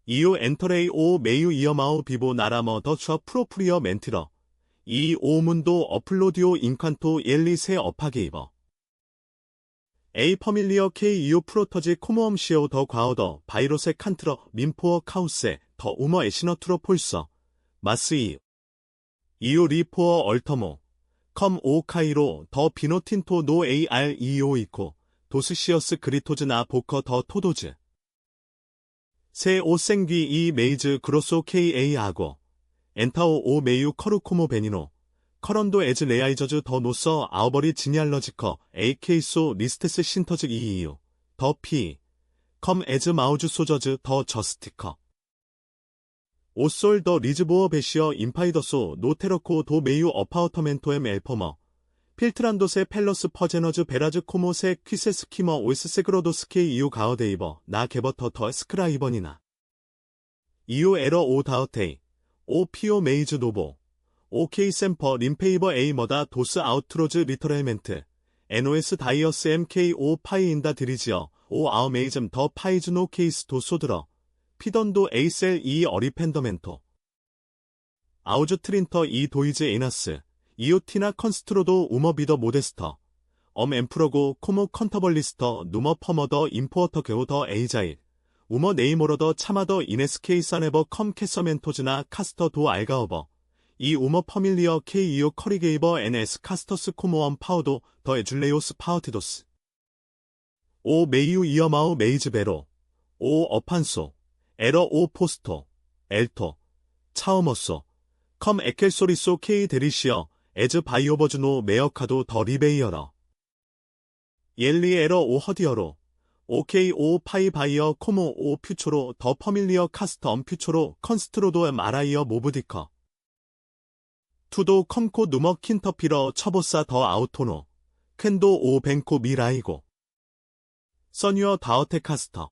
이유 엔터레이 오 메유 이어마우 비보 나라머 더추어 프로프리어 멘티러 이 오문도 어플로디오 인칸토 엘리세 어파게이버 A 퍼밀리어 K 이유 프로터지 코모엄 시오 더 과어더 바이로세 칸트러 민포어 카우세 더 우머 에시너트로 폴서 마스 이유 리포어 얼터모 컴 오 카이로 더 비노틴토 노 AR 이오 이코 도스시어스 그리토즈 나 보커 더 토도즈 세 오 생귀 이 메이즈 그로소 KA 아고 엔타오 오 메유 커루코모 베니노 커런도 에즈 레아이저즈 더 노서 아우버리 지니알러지커 AK소 리스테스 신터즈 이이유 더 피 컴 에즈 마우즈 소저즈 더 저스티커 오솔 더 리즈보어 베시어 인파이더소 노테러코 도 메유 어파우터멘토엠 엘퍼머 필트란도세 펠러스 퍼제너즈 베라즈 코모세 퀴세스키머 오이스세그로도스케 이유 가어데이버 나 게버터 더 스크라이번이나 이유 에러 오 다어테이 오 피오 메이즈 노보 오케이 샘퍼 림페이버 에이머다 도스 아우트로즈 리터렐멘트 NOS 다이어스 MK 오 파이 인다 드리지어 오 아우메이즘 더 파이즈 노 케이스 도 소드러 피던도 에이셀 이 어리펜더멘토 아우즈 트린터 이 도이즈 에나스 이오티나 컨스트로도 우머비더 모데스터 엠프로고 코모 컨터벌리스터 누머 퍼머더 임포어터 겨우 더 에이자일 우머 네이모러더 차마더 이네스케이 사네버 컴 캐서멘토즈나 카스터 도 알가어버 이 우머 퍼밀리어 케이 이오 커리게이버 NS 카스터스 코모엄 파우도 더 에줄레오스 파우티도스 오 메이유 이어마우 메이즈베로 오 어판소 에러 오 포스토 엘토 차오머소 컴 에켈소리소 케이 데리시어 에즈 바이오버즈노 메어카도 더 리베이어러 옐리 에러 오 허디어로 오케이 오 파이 바이어 코모 오 퓨초로 더 퍼밀리어 카스텀 퓨초로 컨스트로도 마라이어 모브디커 투도 컴코 누머 킨터피러 처보사 더 아우토노 켄도 오 벤코 미라이고 써뉴어 다어테 카스터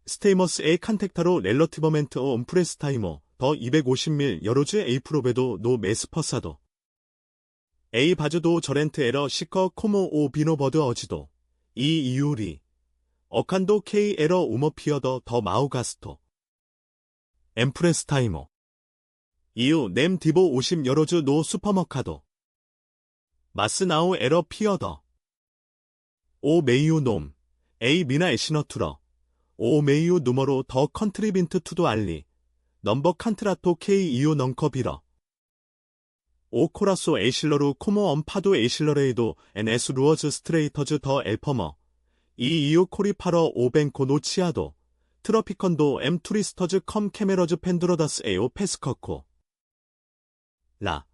스테이머스 에 칸텍타로 렐러티버멘트 오 엄프레스타이모 더 250밀 여로즈 에이프로베도 노 메스퍼사도 A 바즈도 저렌트 에러 시커 코모 오 비노버드 어지도 이 이유리 어칸도 K 에러 우머피어더 더 마우가스토 엠프레스타이모 이유 냄 디보 50 여로즈 노 슈퍼머카도 마스나우 에러 피어더 오 메이유 놈 A 미나 에시너투러 오 메이유 누머로 더 컨트리빈트 투도 알리 넘버 칸트라토 K 이유 넝커비러 오 코라소 에이실러루 코모 엄파도 에이실러레이도 NS 루어즈 스트레이터즈 더 엘퍼머 이 이유 코리파러 오벤코 노치아도 트러피컨도 M 투리스터즈 컴 캐메러즈 펜드로다스 에오 페스커코 라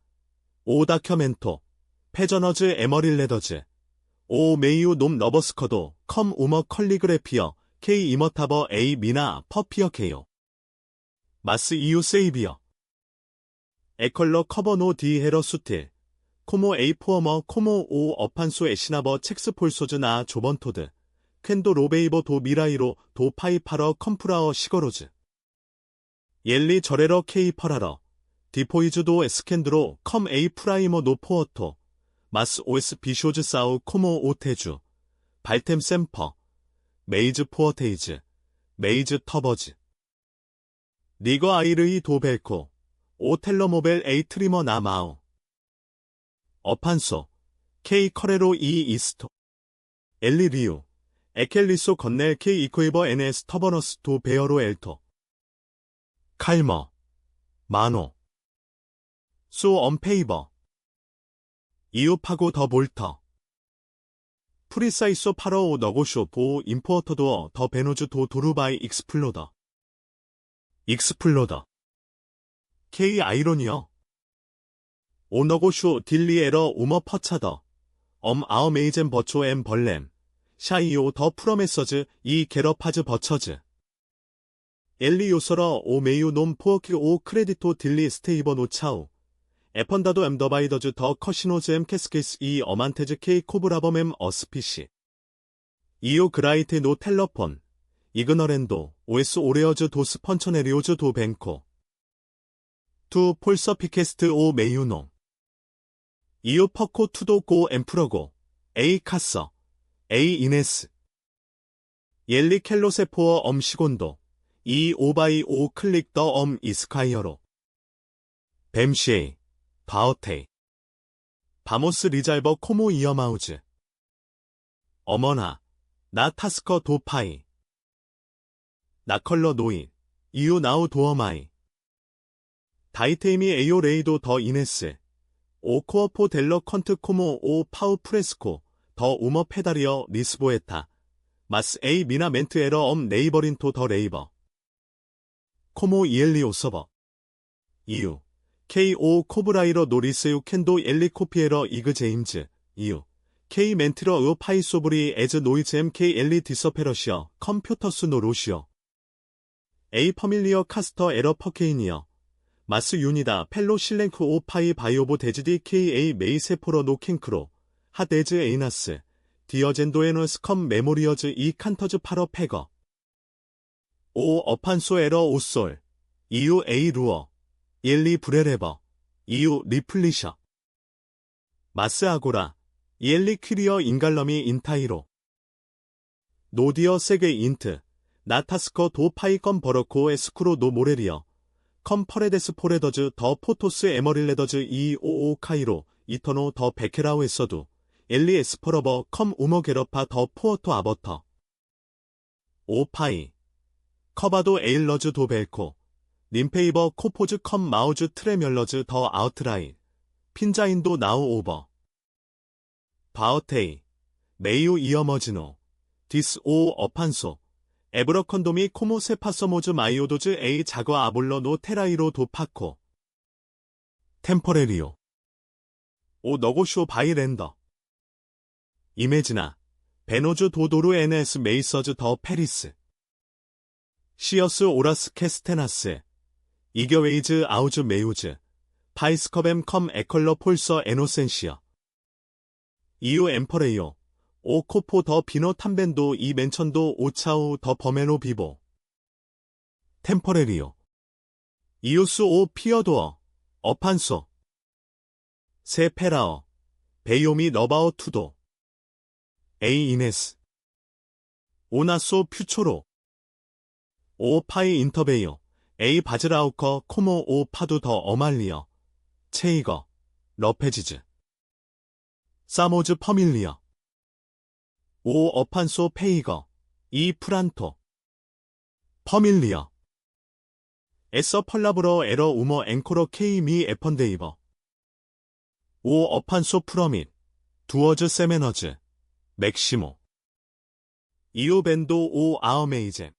오 다큐멘토 페저너즈 에머릴레더즈 오 메이유 놈 너버스커도 컴 우머 컬리그래피어 K 이머타버 A 미나 퍼피어 케요 마스 이유 세이비어 에컬러 커버노 디 헤러 수틸 코모 에이 포어머 코모 오 어판소 에시나버 첵스폴소즈 나 조번토드 켄도 로베이버 도 미라이로 도 파이파러 컴프라어 시거로즈 옐리 저레러 케이 퍼라러 디포이즈도 에스캔드로 컴 에이 프라이머 노 포어토 마스 오에스 비쇼즈 사우 코모 오테주 발템 샘퍼 메이즈 포어테이즈 메이즈 터버즈 리거 아이르이 도벨코 오텔러모벨 에이 트리머 나마우 어판소 K 커레로 이 이스토 엘리 리우 에켈리소 건넬 K 이코이버 NS 터버너스 도 베어로 엘토 칼머 마노 소 언페이버 이우파고 더 볼터 프리사이소 파러오 너고쇼 보 임포어터도어 더 베노즈 도 도루바이 익스플로더 K 아이로니어 오너고쇼 딜리에러 우머 퍼차더 아우메이젠 버초 엠 벌렘 샤이오 더 프로메서즈 이 게러파즈 버처즈 엘리 요서러 오 메유 놈 포어키 오 크레디토 딜리 스테이버 노차우 에펀다도 엠 더바이더즈 더 커시노즈 엠 캐스케스 이 어만테즈 K 코브라범 엠 어스피시 이오 그라이테 노 텔러폰 이그너랜도 OS 오레어즈 도스 펀처네리오즈 도 벤코 투 폴서 피케스트 오 메유노 이오 퍼코 투도 고 엠프러고 에이 카서 에이 이네스 옐리 켈로세포어 엄시곤도 이 오바이 오 클릭 더 이스콰이어로. 뱀시에이, 바어테이. 바모스 리잘버 코모 이어마우즈. 어머나, 나 타스커 도파이. 나컬러 노인, 이유 나우 도어마이. 다이테이미 에요 레이도 더 이네스. 오 코어포 델러 컨트 코모 오 파우 프레스코, 더 우머 페다리어 리스보에타. 마스 에이 미나 멘트 에러 네이버린토 더 레이버. 코모 이엘리오 서버. 이유. K.O. 코브라이러 노리스유 캔도 엘리 코피에러 이그 제임즈. 이유. K 멘트러 으 파이소브리 에즈 노이즈 MK 엘리 디서페러시어 컴퓨터스 노로시어. A 퍼밀리어 카스터 에러 퍼케이니어. 마스 유니다 펠로 실랭크 오 파이 바이오보 데즈디 KA 메이세포러 노킹크로. 핫에즈 에이나스. 디어젠도에너스 컴 메모리어즈 이 칸터즈 파러 패거. 오 어판소 에러 오솔. 이유 에이 루어. 일리 브레레버. 이유 리플리셔. 마스 아고라. 이엘리 퀴리어 인갈럼이 인타이로. 노디어 세게 인트. 나타스커 도 파이건 버러코 에스쿠로 노 모레리어. 컴 퍼레데스 포레더즈 더 포토스 에머릴레더즈 이오오 카이로. 이터노 더 베케라우 에서두. 엘리 에스퍼러버 컴 우머 게러파 더 포어토 아버터. 오파이. 커바도 에일러즈 도 벨코. 님페이버 코포즈 컴 마우즈 트레멸러즈 더 아웃라인. 핀자인도 나우 오버. 바어테이. 메이우 이어머즈노. 디스 오 어판소. 에브러컨도미 코모 세파서모즈 마이오도즈 에이 자거 아볼러 노 테라이로 도파코. 템퍼레리오. 오 너고쇼 바이랜더. 이메지나. 베노즈 도도루 NS 메이서즈 더 페리스. 시어스 오라스 캐스테나스. 이겨웨이즈 아우즈 메우즈. 파이스커뱀 컴 에컬러 폴서 에노센시어. 이유 엠퍼레이오. 오 코포 더 비노 탐벤도 이 멘천도 오차우 더 버메노 비보. 템퍼레리오. 이유스 오 피어도어. 어판소. 세페라어. 베이오미 너바오 투도. 에이 이네스. 오나소 퓨초로. 오 파이 인터베이오. 에이 바즈라우커 코모 오 파두 더 어말리어. 체이거. 러페지즈. 사모즈 퍼밀리어. 오 어판소 페이거. 이 프란토. 퍼밀리어. 에서 펄라브러 에러 우머 앵코러 케이 미 에펀데이버. 오 어판소 프러밋. 두어즈 세메너즈. 맥시모. 이오 벤도 오 아어메이제.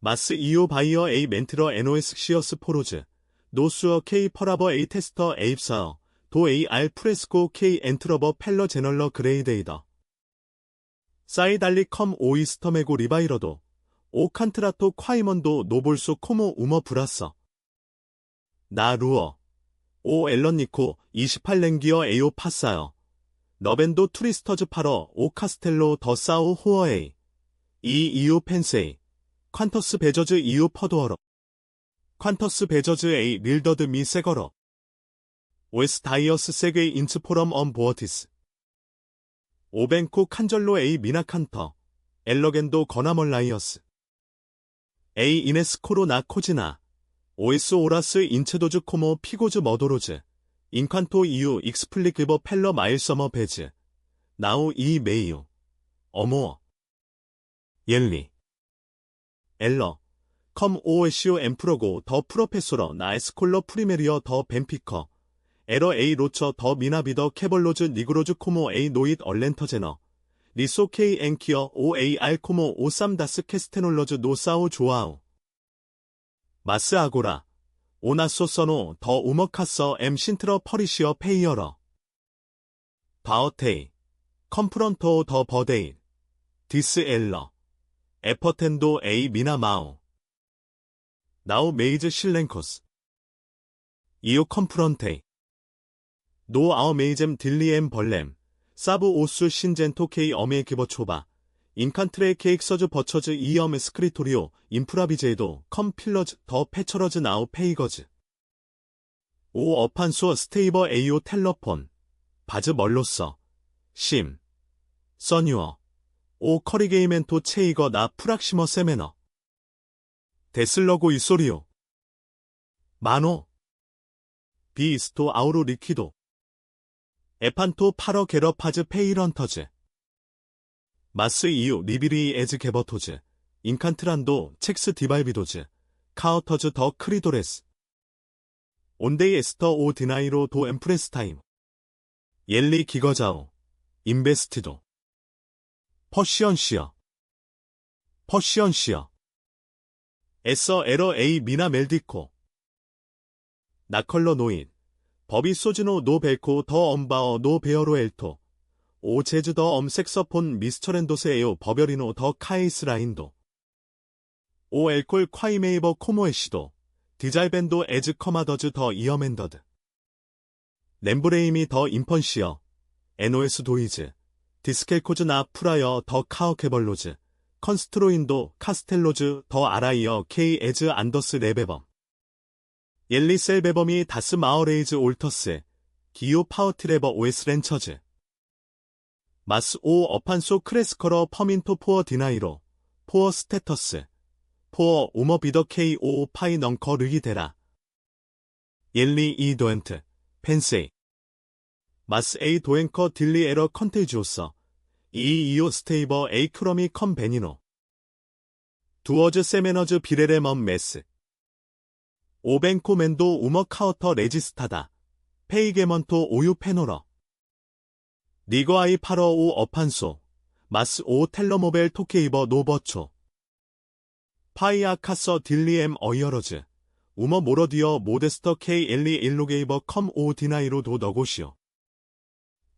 마스 이오 바이어 에이 멘트러 NOS 시어스 포로즈. 노스어 K 퍼라버 에이 테스터 에입사어. 도 에이 알 프레스코 K 엔트러버 펠러 제널러 그레이데이더. 사이달리 컴 오이스터메고 리바이러도. 오 칸트라토 콰이먼도 노볼소 코모 우머 브라서. 나 루어. 오 앨런니코 28랭기어 에오 파사여. 너벤도 투리스터즈 파러 오 카스텔로 더 사우 호어에이. 이 이유 펜세이. 퀀터스 베저즈 이유 퍼도어러. 퀀터스 베저즈 에이 릴더드 미 세거러. 오에스 다이어스 세게이 인츠 포럼 엄 보어티스. 오벤코 칸절로 에이 미나칸터. 엘러겐도 거나멀라이어스. 에이 이네스 코로나 코지나. 오에스 오라스 인체도즈 코모 피고즈 머도로즈. 인칸토 이유 익스플리기버 펠러 마일서머 베즈. 나우 이 메이유. 어모어. 옐리. 엘러. 컴 오에시오 엠프로고 더 프로페소러 나에스콜러 프리메리어 더 벤피커. 에러 에이 로처 더 미나비더 캐벌로즈 니그로즈 코모 에이 노잇 얼렌터제너. 리소 케이 앵키어 오 에이 알 코모 오 쌈다스 캐스테놀러즈 노사오 조아우. 마스 아고라. 오나소 써노 더 우머카서 엠 신트러 퍼리시어 페이어러. 바어테이. 컴프런토 더 버데인. 디스 엘러. 에퍼텐도 에이 미나마오. 나우 메이즈 실랭코스. 이오 컴프런테이. 노 아어 메이젬 딜리엠 벌렘. 사브 오수 신젠토 케이 어메 기버 초바. 인칸트레 케익서즈 버처즈 이엄 스크리토리오. 인프라비제이도 컴 필러즈 더 패처러즈 나우 페이거즈. 오 어판소 스테이버 에이오 텔러폰. 바즈 멀로서. 심. 써뉴어. 오 커리게이멘토 체이거 나 프락시머 세메너. 데슬러고 이소리오. 마노. 비이스토 아우로 리퀴도. 에판토 파러 게러파즈 페이런터즈. 마스 이유 리비리 에즈 게버토즈. 인칸트란도 첵스 디발비도즈. 카우터즈 더 크리도레스. 온데이 에스터 오 디나이로 도 엠프레스 타임. 옐리 기거자오. 인베스티도. 퍼시언시어. 퍼시언시어. 에서 에러 에이 미나 멜디코. 나컬러 노인. 버비 소즈노 노 벨코 더 엄바어 노 베어로 엘토. 오 제주 더 엄섹서폰 미스처렌도세에요 버벼리노 더 카이스 라인도. 오 엘콜 콰이메이버 코모에시도. 디잘벤도 에즈 커마더즈 더 이어맨더드. 렘브레임이 더 인펀시어. NOS 도이즈. 디스켈코즈 나 프라여 더 카오케벌로즈. 컨스트로인도 카스텔로즈 더 아라이어 K 에즈 안더스 레베범. 옐리 셀베범이 다스 마어레이즈 올터스. 기오 파워트레버 OS 렌처즈. 마스 오 어판소 크레스커러 퍼민토 포어 디나이로. 포어 스테터스. 포어 오머 비더 K 오 파이 넝커 르기데라. 옐리 이 도엔트. 펜세이. 마스 에이 도엔커 딜리 에러 컨테이주오서. 이 이오 스테이버 에이 크러미 컴 베니노. 두어즈 세메너즈 비레레 멈 메스. 오벤코멘도 우머 카우터 레지스타다. 페이게먼토 오유 페노러. 리거아이 파러 오 어판소. 마스 오 텔러모벨 토케이버 노버초. 파이아 카서 딜리엠 어이어러즈. 우머 모러디어 모데스터 K 엘리 일로게이버 컴 오 디나이로 도 너고시오.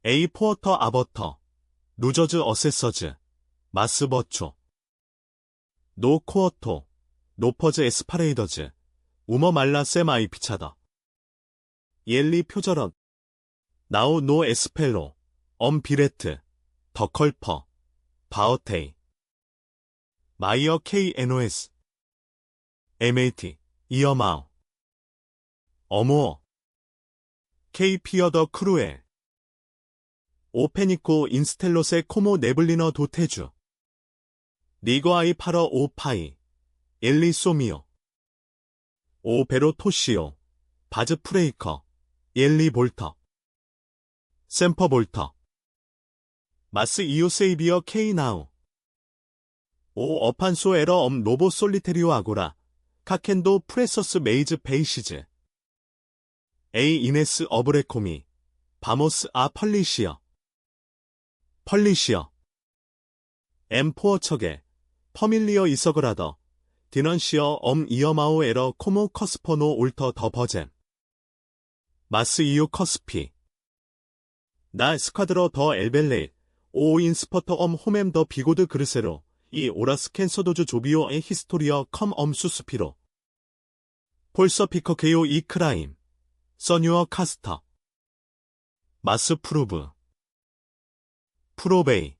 에이 포어터 아버터. 루저즈 어세서즈. 마스 버초. 노 코어토. 노퍼즈 에스파레이더즈. 우머 말라 셈 아이 피차더. 옐리 표절언. 나우 노 에스펠로. 엄 비레트. 더컬퍼. 바어테이. 마이어 KNOS. MAT. 이어마우. 어모어. K 피어더 크루엘. 오페니코 인스텔로세 코모 네블리너 도테주. 리거아이 파러 오파이. 엘리 소미오. 오베로 토시오. 바즈 프레이커. 옐리 볼터. 샘퍼 볼터. 마스 이오 세이비어 K 나우. 오 어판소 에러 엄 로보 솔리테리오 아고라. 카켄도 프레서스 메이즈 베이시즈. 에이 이네스 어브레코미. 바모스 아 펄리시어. 펄리시어. 엠 포어척에. 퍼밀리어 이서그라더. 디넌시어 엄 이어마오 에러 코모 커스퍼노 올터 더 버잼. 마스 이오 커스피. 나 스쿼드러 더 엘벨레일. 오 인스퍼터 엄 호멤 더 비고드 그르세로. 이 오라스 캔서도주 조비오 에 히스토리어 컴 엄 수스피로. 폴서 피커 케오 이 크라임. 써뉴어 카스터. 마스 프루브. 프로베이.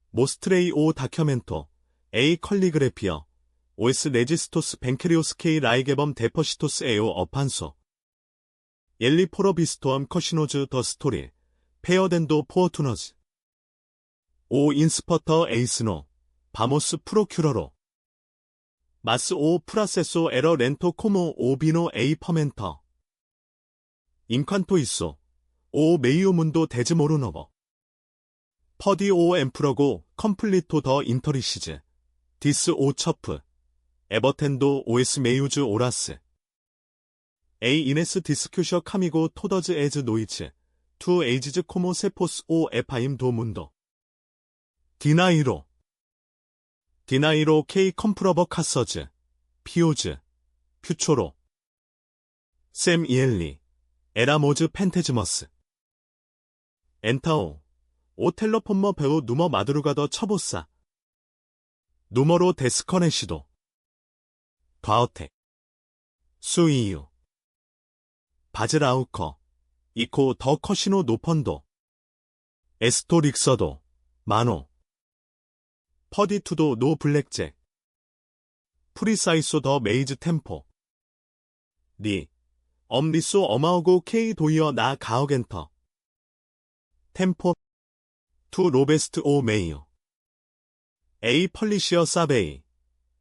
모스트레이 오 다큐멘토. 에이 컬리그래피어. OS 레지스토스 벤크리오스 K 라이게범 데퍼시토스 에오 어판소. 옐리 포러 비스토엄 커시노즈 더 스토리. 페어덴도 포어투너즈. 오 인스퍼터 에이스노. 바모스 프로큐러로. 마스 오 프라세소 에러 렌토 코모 오비노 에이 퍼멘터. 인칸토 이소. 오 메이오 문도 데즈 모르너버. 퍼디 오 엠프러고 컴플리토 더 인터리시즈. 디스 오 처프. 에버텐도 OS 메이우즈 오라스. 에이 이네스 디스큐셔 카미고 토더즈 에즈 노이츠. 투 에이지즈 코모 세포스 오 에파임 도 문도. 디나이로. 디나이로 K 컴프러버 카서즈. 피오즈. 퓨초로. 샘 이엘리. 에라모즈 펜테즈머스. 엔타오. 오텔러폰머 배우 누머 마드루가 더 처보싸. 누머로 데스커네시도. 과어텍. 수이유. 바즈라우커. 이코 더 커시노 노펀도. 에스토릭서도. 마노. 퍼디투도 노 블랙잭. 프리사이소 더 메이즈 템포. 리. 엄리소 어마오고 K 도이어 나 가어겐터. 템포. 투 로베스트 오 메이어. 에이 펄리시어 사베이.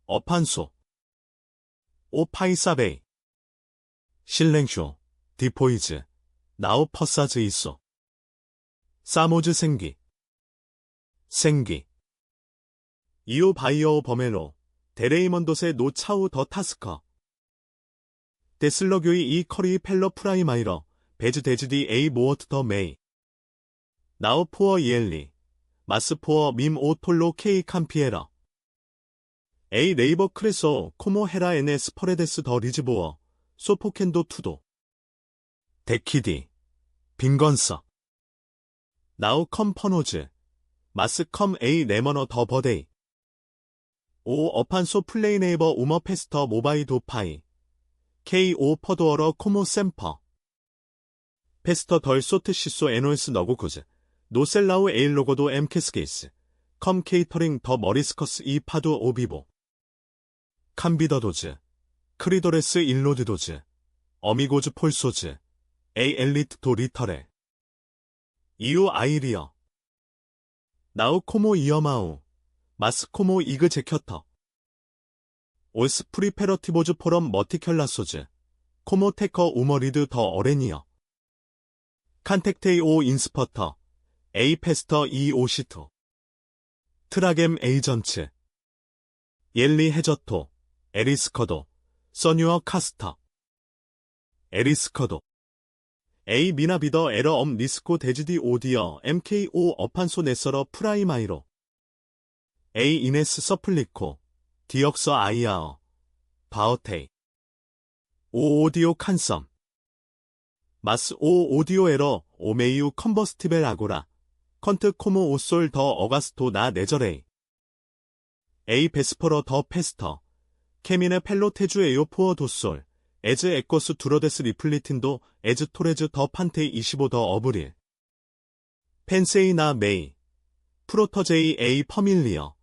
어판소. 오파이사베이, 실랭쇼, 디포이즈, 나우 퍼사즈 이소, 사모즈 생기, 이오 바이어 버멜로, 데레이먼도세 노차우 더 타스커, 데슬러교이 이 커리 펠러 프라이마이러, 베즈 데즈디 에이 모어트 더 메이, 나우 포어 이엘리, 마스 포어 밈 오톨로 케이 캄피에러, 에이 네이버 크레소 코모 헤라 NS 퍼레데스 더 리즈보어, 소포켄도 투도, 데키디, 빈건서, 나우 컴 퍼노즈, 마스 컴 에이 네머너 더 버데이, 오 어판소 플레이 네이버 우머 페스터 모바이 도파이, K5 퍼도어러 코모 샘퍼, 페스터 덜 소트 시소 NOS 너고쿠즈, 노셀라우 에일 로고도 엠캐스게이스, 컴 케이터링 더 머리스커스 이 파두 오비보, 캄비더도즈, 크리도레스 일로드도즈, 어미고즈 폴소즈, 에이 엘리트 도 리터레, 이유 아이리어, 나우 코모 이어마우, 마스 코모 이그 제켜터, 올스 프리페러티보즈 포럼 머티켈라소즈, 코모 테커 우머리드 더 어레니어, 칸텍테이 오 인스퍼터, 에이 페스터 이 오시토, 트라겜 에이전츠, 옐리 해저토, 에리스커도, 써뉴어 카스터, 에리스커도, 에이 미나비더 에러 엄 리스코 데즈디 오디어 MKO 어판소 네서러 프라이마이로, 에이 이네스 서플리코, 디역서 아이아어, 바어테이, 오 오디오 칸썸, 마스 오 오디오 에러 오메이유 컨버스티벨 아고라, 컨트 코모 오솔 더 어가스토 나 네저레이, 에이 베스퍼러 더 페스터, 케미네 펠로테주 에요 포어 도솔, 에즈 에코스 두러데스 리플리틴도 에즈 토레즈 더 판테이 25 더 어브릴, 펜세이 나 메이, 프로터제이 에이 퍼밀리어,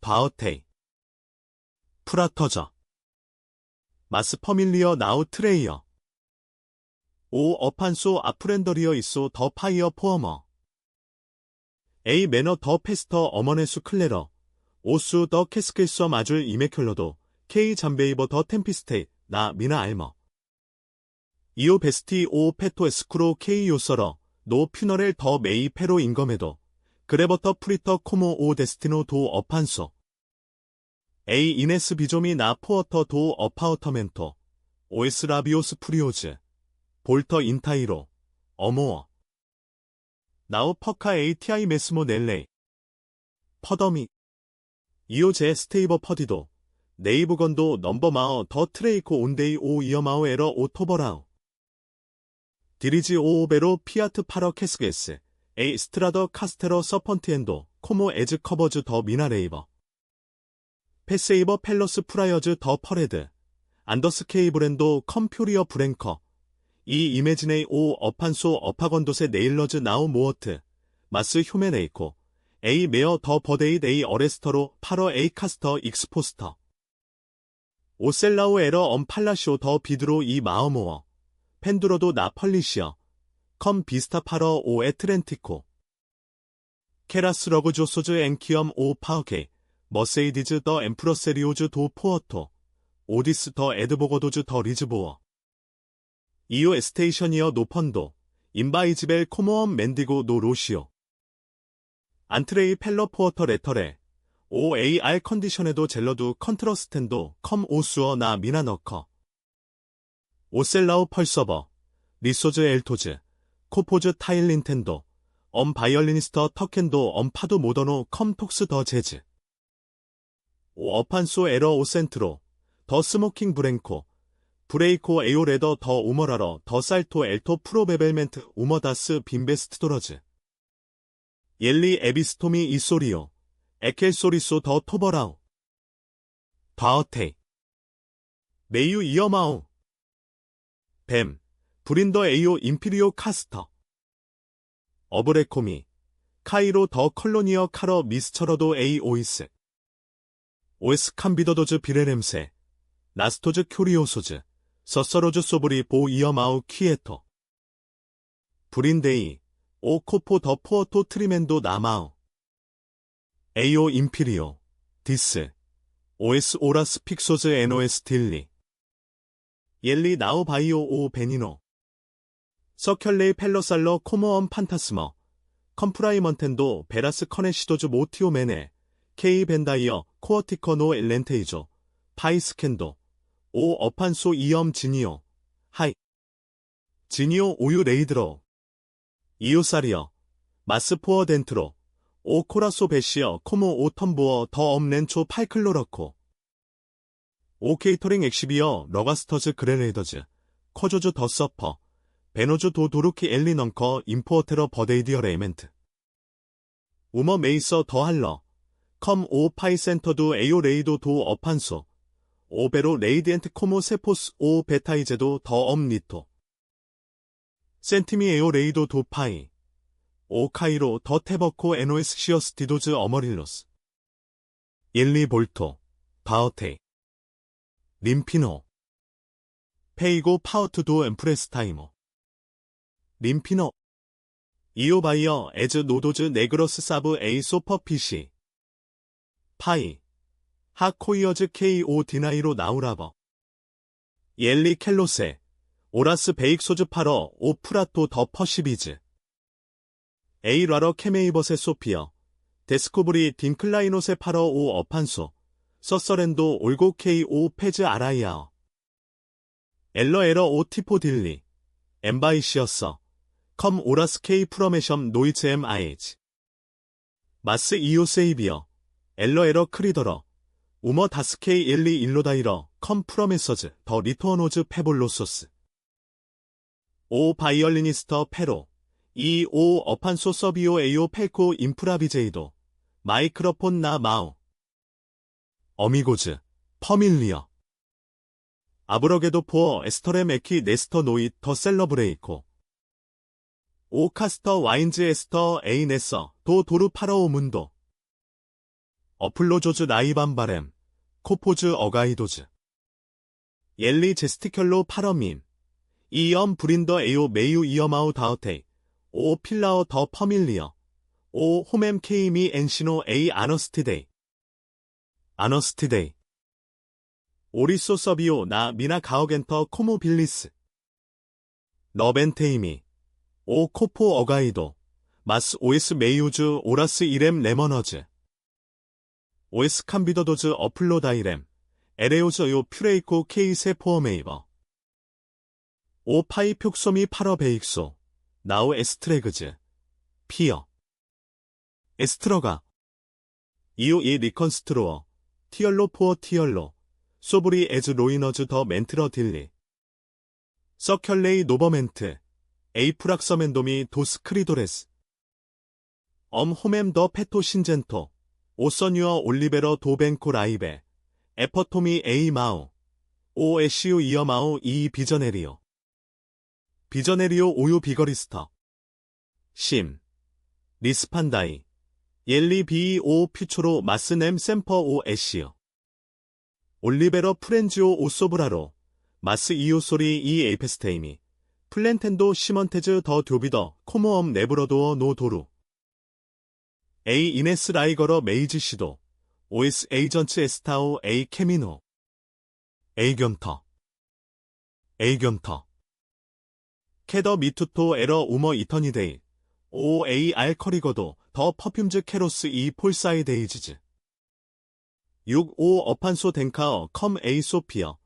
바어테이, 프라터저, 마스 퍼밀리어 나우 트레이어, 오 어판소 아프렌더리어 이소 더 파이어 포어머, 에이 매너 더 페스터 어머네수 클레러, 오수 더 캐스케이서 마줄 이메큘러도, 케이 잠베이버 더 템피스테이, 나 미나 알머, 이오 베스티 오 페토 에스쿠로 케이 요서러, 노 퓨너렐 더 메이 페로 인검에도, 그레버터 프리터 코모 오 데스티노 도 어판소, 에이 이네스 비조미 나 포어터 도 어파우터멘토, 오에스 라비오스 프리오즈, 볼터 인타이로, 어모어, 나우 퍼카 ATI 메스모 넬레이, 퍼더미, 이오제 스테이버 퍼디도, 네이브건도 넘버마어 더 트레이코 온데이 오 이어마오 에러 오토버라우, 디리지 오오베로 피아트 파러 캐스게스, 에이 스트라더 카스테러 서펀티엔도, 코모 에즈 커버즈 더 미나레이버, 패세이버 펠러스 프라이어즈 더 퍼레드, 안더스 케이브랜도 컴퓨리어 브랭커, 이 이메지네이 오 어판소 어파건도세 네일러즈 나우 모어트, 마스 휴메네이코, 에이 메어 더 버데이 데이 어레스터로 파러 에이 카스터 익스포스터, 오셀라우 에러 엄팔라쇼 더 비드로 이 마어모어, 펜두러도 나펄리시어, 컴 비스타 파러 오 에트렌티코, 케라스 러그조소즈 앵키엄 오 파어케이, 머세이디즈 더 엠프러세리오즈 도 포어토, 오디스 더 에드보거도즈 더 리즈보어, 이오 에스테이셔니어 노펀도, 인바이지벨 코모엄 맨디고 노 로시오, 안트레이 펠러 포어터 레터레, OAR 컨디션에도 젤러두 컨트러스텐도 컴 오수어 나 미나너커, 오셀라우 펄서버, 리소즈 엘토즈, 코포즈 타일 닌텐도, 엄 바이올리니스터 터켄도 엄 파도 모더노 컴 톡스 더 재즈, 오 어판소 에러 오센트로, 더 스모킹 브랭코, 브레이코 에오레더 더 우머라러 더 살토 엘토 프로베벨멘트 우머다스 빈베스트 도러즈, 옐리 에비스토미 이소리오, 에켈소리소 더 토버라우, 바어테이, 메이유 이어마우, 뱀, 브린더 에이오 임피리오 카스터, 어브레코미, 카이로 더 컬로니어 카러 미스처러도 에이 오이스, 오에스 캄비더도즈 비레렘세, 나스토즈 큐리오소즈, 서서로즈 소브리 보 이어마우 키에토, 브린데이, 오 코포 더 포어토 트리멘도 나마우, 에이오 임피리오, 디스, 오에스 오라스 픽소즈 NOS 딜리, 옐리 나우 바이오 오 베니노 서큘레이 펠로살러 코모엄 판타스머 컴프라이먼텐도 베라스 커네시도즈 모티오 메네 케이 벤다이어 코어티커 노 렌테이조 파이스캔도 오 어판소 이엄 지니오 하이 지니오 오유 레이드로 이오사리어 마스포어 덴트로 오 코라소 베시어 코모 오 텀보어 더 엄렌초 팔클로러코 오 케이터링 엑시비어 러가스터즈 그레레이더즈 커조즈 더 서퍼 베노즈 도 도루키 엘리넌커 임포어테러 버데이디어 레이멘트 우머 메이서 더 할러 컴 오 파이 센터도 에요 레이도 도 어판소 오 베로 레이디엔트 코모 세포스 오 베타이제도 더 엄리토 센티미 에요 레이도 도 파이 오 카이로 더 테버코 에노에스 시어스 디도즈 어머릴로스 일리 볼토 바어테이 림피노 페이고 파워투도 엠프레스타이모 림피노 이오바이어 에즈 노도즈 네그러스 사브 에이 소퍼피시 파이 하코이어즈 KO 디나이로 나우라버 옐리 켈로세 오라스 베익소즈 파러 오 프라토 더 퍼시비즈 에이 라러 케메이버세 소피어 데스코브리 딘클라이노세 파러 오 어판소 서서렌도 올고 KO 페즈 아라이아어 엘러 에러 오 티포 딜리 엠바이시어서 컴 오라스 K 프로메션 노이츠 엠 아이즈 마스 이오 세이비어 엘러 에러 크리더러 우머 다스 K 일리 일로다이러 컴 프로메서즈 더 리토어노즈 페볼로소스 오 바이올리니스터 페로 이 오 어판소 서비오 에이오 펠코 인프라비제이도 마이크로폰 나 마우 어미고즈 퍼밀리어 아브러게도 포어 에스터렘 에키 네스터 노잇 더 셀러브레이코 오 카스터 와인즈 에스터 에이 네서 도 도르 파라오 문도 어플로조즈 나이반바렘 코포즈 어가이도즈 옐리 제스티컬로 파러민 이엄 브린더 에요 메유 이엄아우 다우테이 오 필라어 더 퍼밀리어 오 홈엠 케이미 엔시노 에이 아너스티데이 아너스티데이 오리소 서비오 나 미나 가오겐터 코모 빌리스 너벤테이미 오 코포 어가이도 마스 오에스 메이우즈 오라스 이렘 레머너즈 오에스 캄비더도즈 어플로다이렘 에레오즈 요 퓨레이코 케이세 포어메이버 오 파이 표ソ미 파러 베익소 나우 에스트레그즈 피어 에스트러가 이오 이 리컨스트로어 티얼로 포어 티얼로 소브리 에즈 로이너즈 더 멘트러 딜리 서큘레이 노버멘트 에이프락서멘도미 도스 크리도레스 엄 홈엠 더 페토 신젠토 오서뉴어 올리베러 도벤코 라이베 에퍼토미 에이 마우 오 에시우 이어마우 이 비저네리오 비저네리오 오유 비거리스터 심 리스판다이 옐리 비오 퓨초로 마스넴 샘퍼 오 에시오 올리베러 프렌지오 오 소브라로 마스 이오소리 이 에이페스테이미 플랜텐도 시먼테즈 더 듀비더 코모엄 네브러도어 노 도루 에이 이네스 라이거러 메이즈 시도 오에스 에이전츠 에스타오 에이 케미노 에이겸터 캐더 미투토 에러 우머 이터니데이 오 에이 알커리거도 더 퍼퓸즈 캐로스 이 폴사이데이즈즈 6오 어판소 덴카어 컴 에이 소피어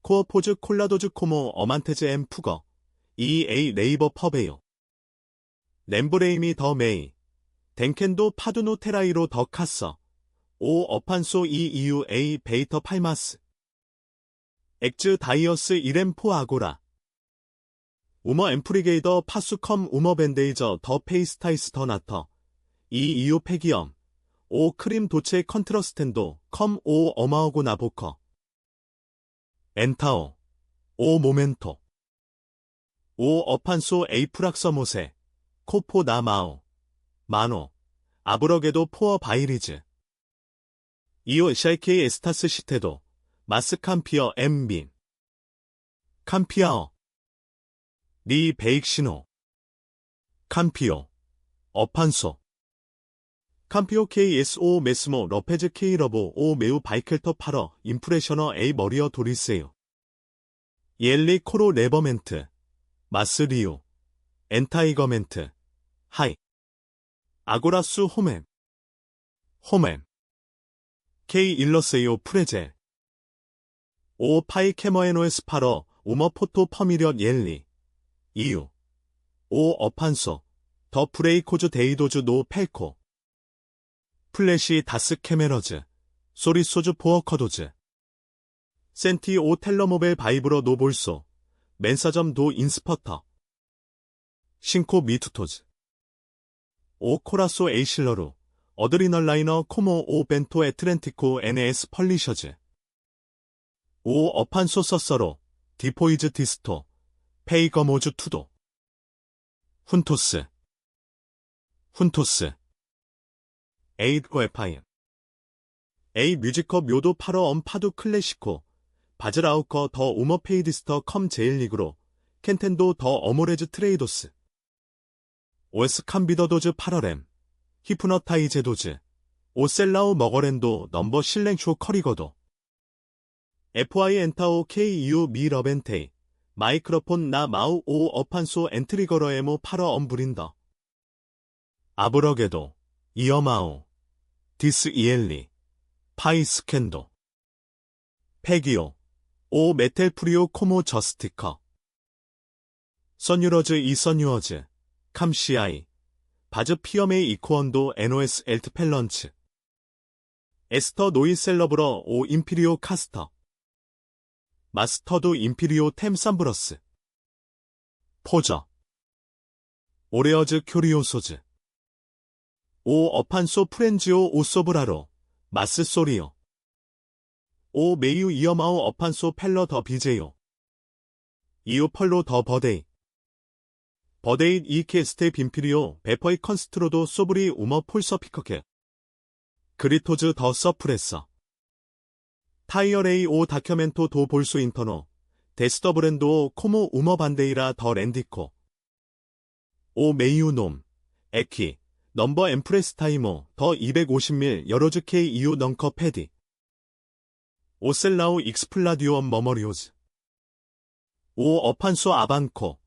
코어포즈 콜라도즈 코모 어만테즈 엠 푸거 EA 레이버 퍼베요 렘브레임이 더 메이 덴켄도 파두노 테라이로 더 카서 오 어판소 EUA 베이터 팔마스 엑즈 다이어스 이렘 포 아고라 우머 엠프리게이더 파수컴 우머 밴데이저 더 페이스타이스 더 나터 EU 페기엄 오 크림 도체 컨트러스텐도 컴 오 어마오고 나보커 엔타오 오 모멘토 오 어판소 에이프락서모세 코포 나마오 마노 아브러게도 포어 바이리즈 이오 샤이케이 에스타스 시테도 마스 캄피어 엠빈 캄피아어 리 베익시노 캄피오 어판소 캄피오 KSO 메스모 러페즈 K러보 오 매우 바이켈터 파러 임프레셔너 A 머리어 도리세요 옐리 코로 레버멘트, 마스리오, 엔타이거멘트, 하이, 아고라수 홈엠, K 일러세이오 프레젤, 오 파이 캐머에노에스 파러, 오머포토 퍼미련 옐리, 이유, 오 어판소, 더 브레이코즈 데이도즈 노 펠코, 플래시 다스 캐메러즈, 소리소즈 포어커도즈, 센티 오 텔러모벨 바이브러 노볼소, 맨사점 도 인스퍼터, 신코 미투토즈, 오 코라소 에이실러루, 어드리널라이너 코모 오 벤토 에트렌티코 NS 펄리셔즈, 오 어판소 서서로, 디포이즈 디스토, 페이거모즈 투도, 훈토스, 에이드고 에파인, 에이 뮤지커 묘도 파러 엄파두 클래시코, 바즈라우커 더 오머페이디스터 컴 제일리그로, 켄텐도 더 어모레즈 트레이도스, 오에스 캄비더도즈 파러렘, 히프너타이제도즈, 오셀라우 머거랜도 넘버 실랭쇼 커리거도, FI 엔타오 KU 미러벤테이, 마이크로폰 나 마우 오 어판소 엔트리거러 에모 파러 엄브린더, 아브러게도, 이어마오, 디스 이엘리, 파이 스캔도, 페기오, 오 메텔 프리오 코모 저스티커, 선유러즈 이선유어즈, 캄시아이, 바즈 피어메이 이코언도 NOS 엘트 펠런츠, 에스터 노이 셀러브러 오 임피리오 카스터, 마스터도 임피리오 템삼브러스, 포저, 오레어즈 큐리오소즈, 오 어판소 프렌지오 오소브라로, 마스 소리오, 오 메이유 이어마오 어판소 펠러 더 비제요, 이유 펄로 더 버데이, 버데잇 이케스테 빈피리오 베퍼이 컨스트로도 소브리 우머 폴서 피커케, 그리토즈 더 서프레서, 타이어레이 오 다큐멘토 도 볼수 인터노, 데스더 브랜도 코모 우머 반데이라 더 랜디코, 오 메이유놈, 에키, 넘버 엠프레스 타이모 더 250밀 여로즈 K 이유 넝커 패디, 오셀라우 익스플라디오엄 머머리오즈, 오 어판소 아반코,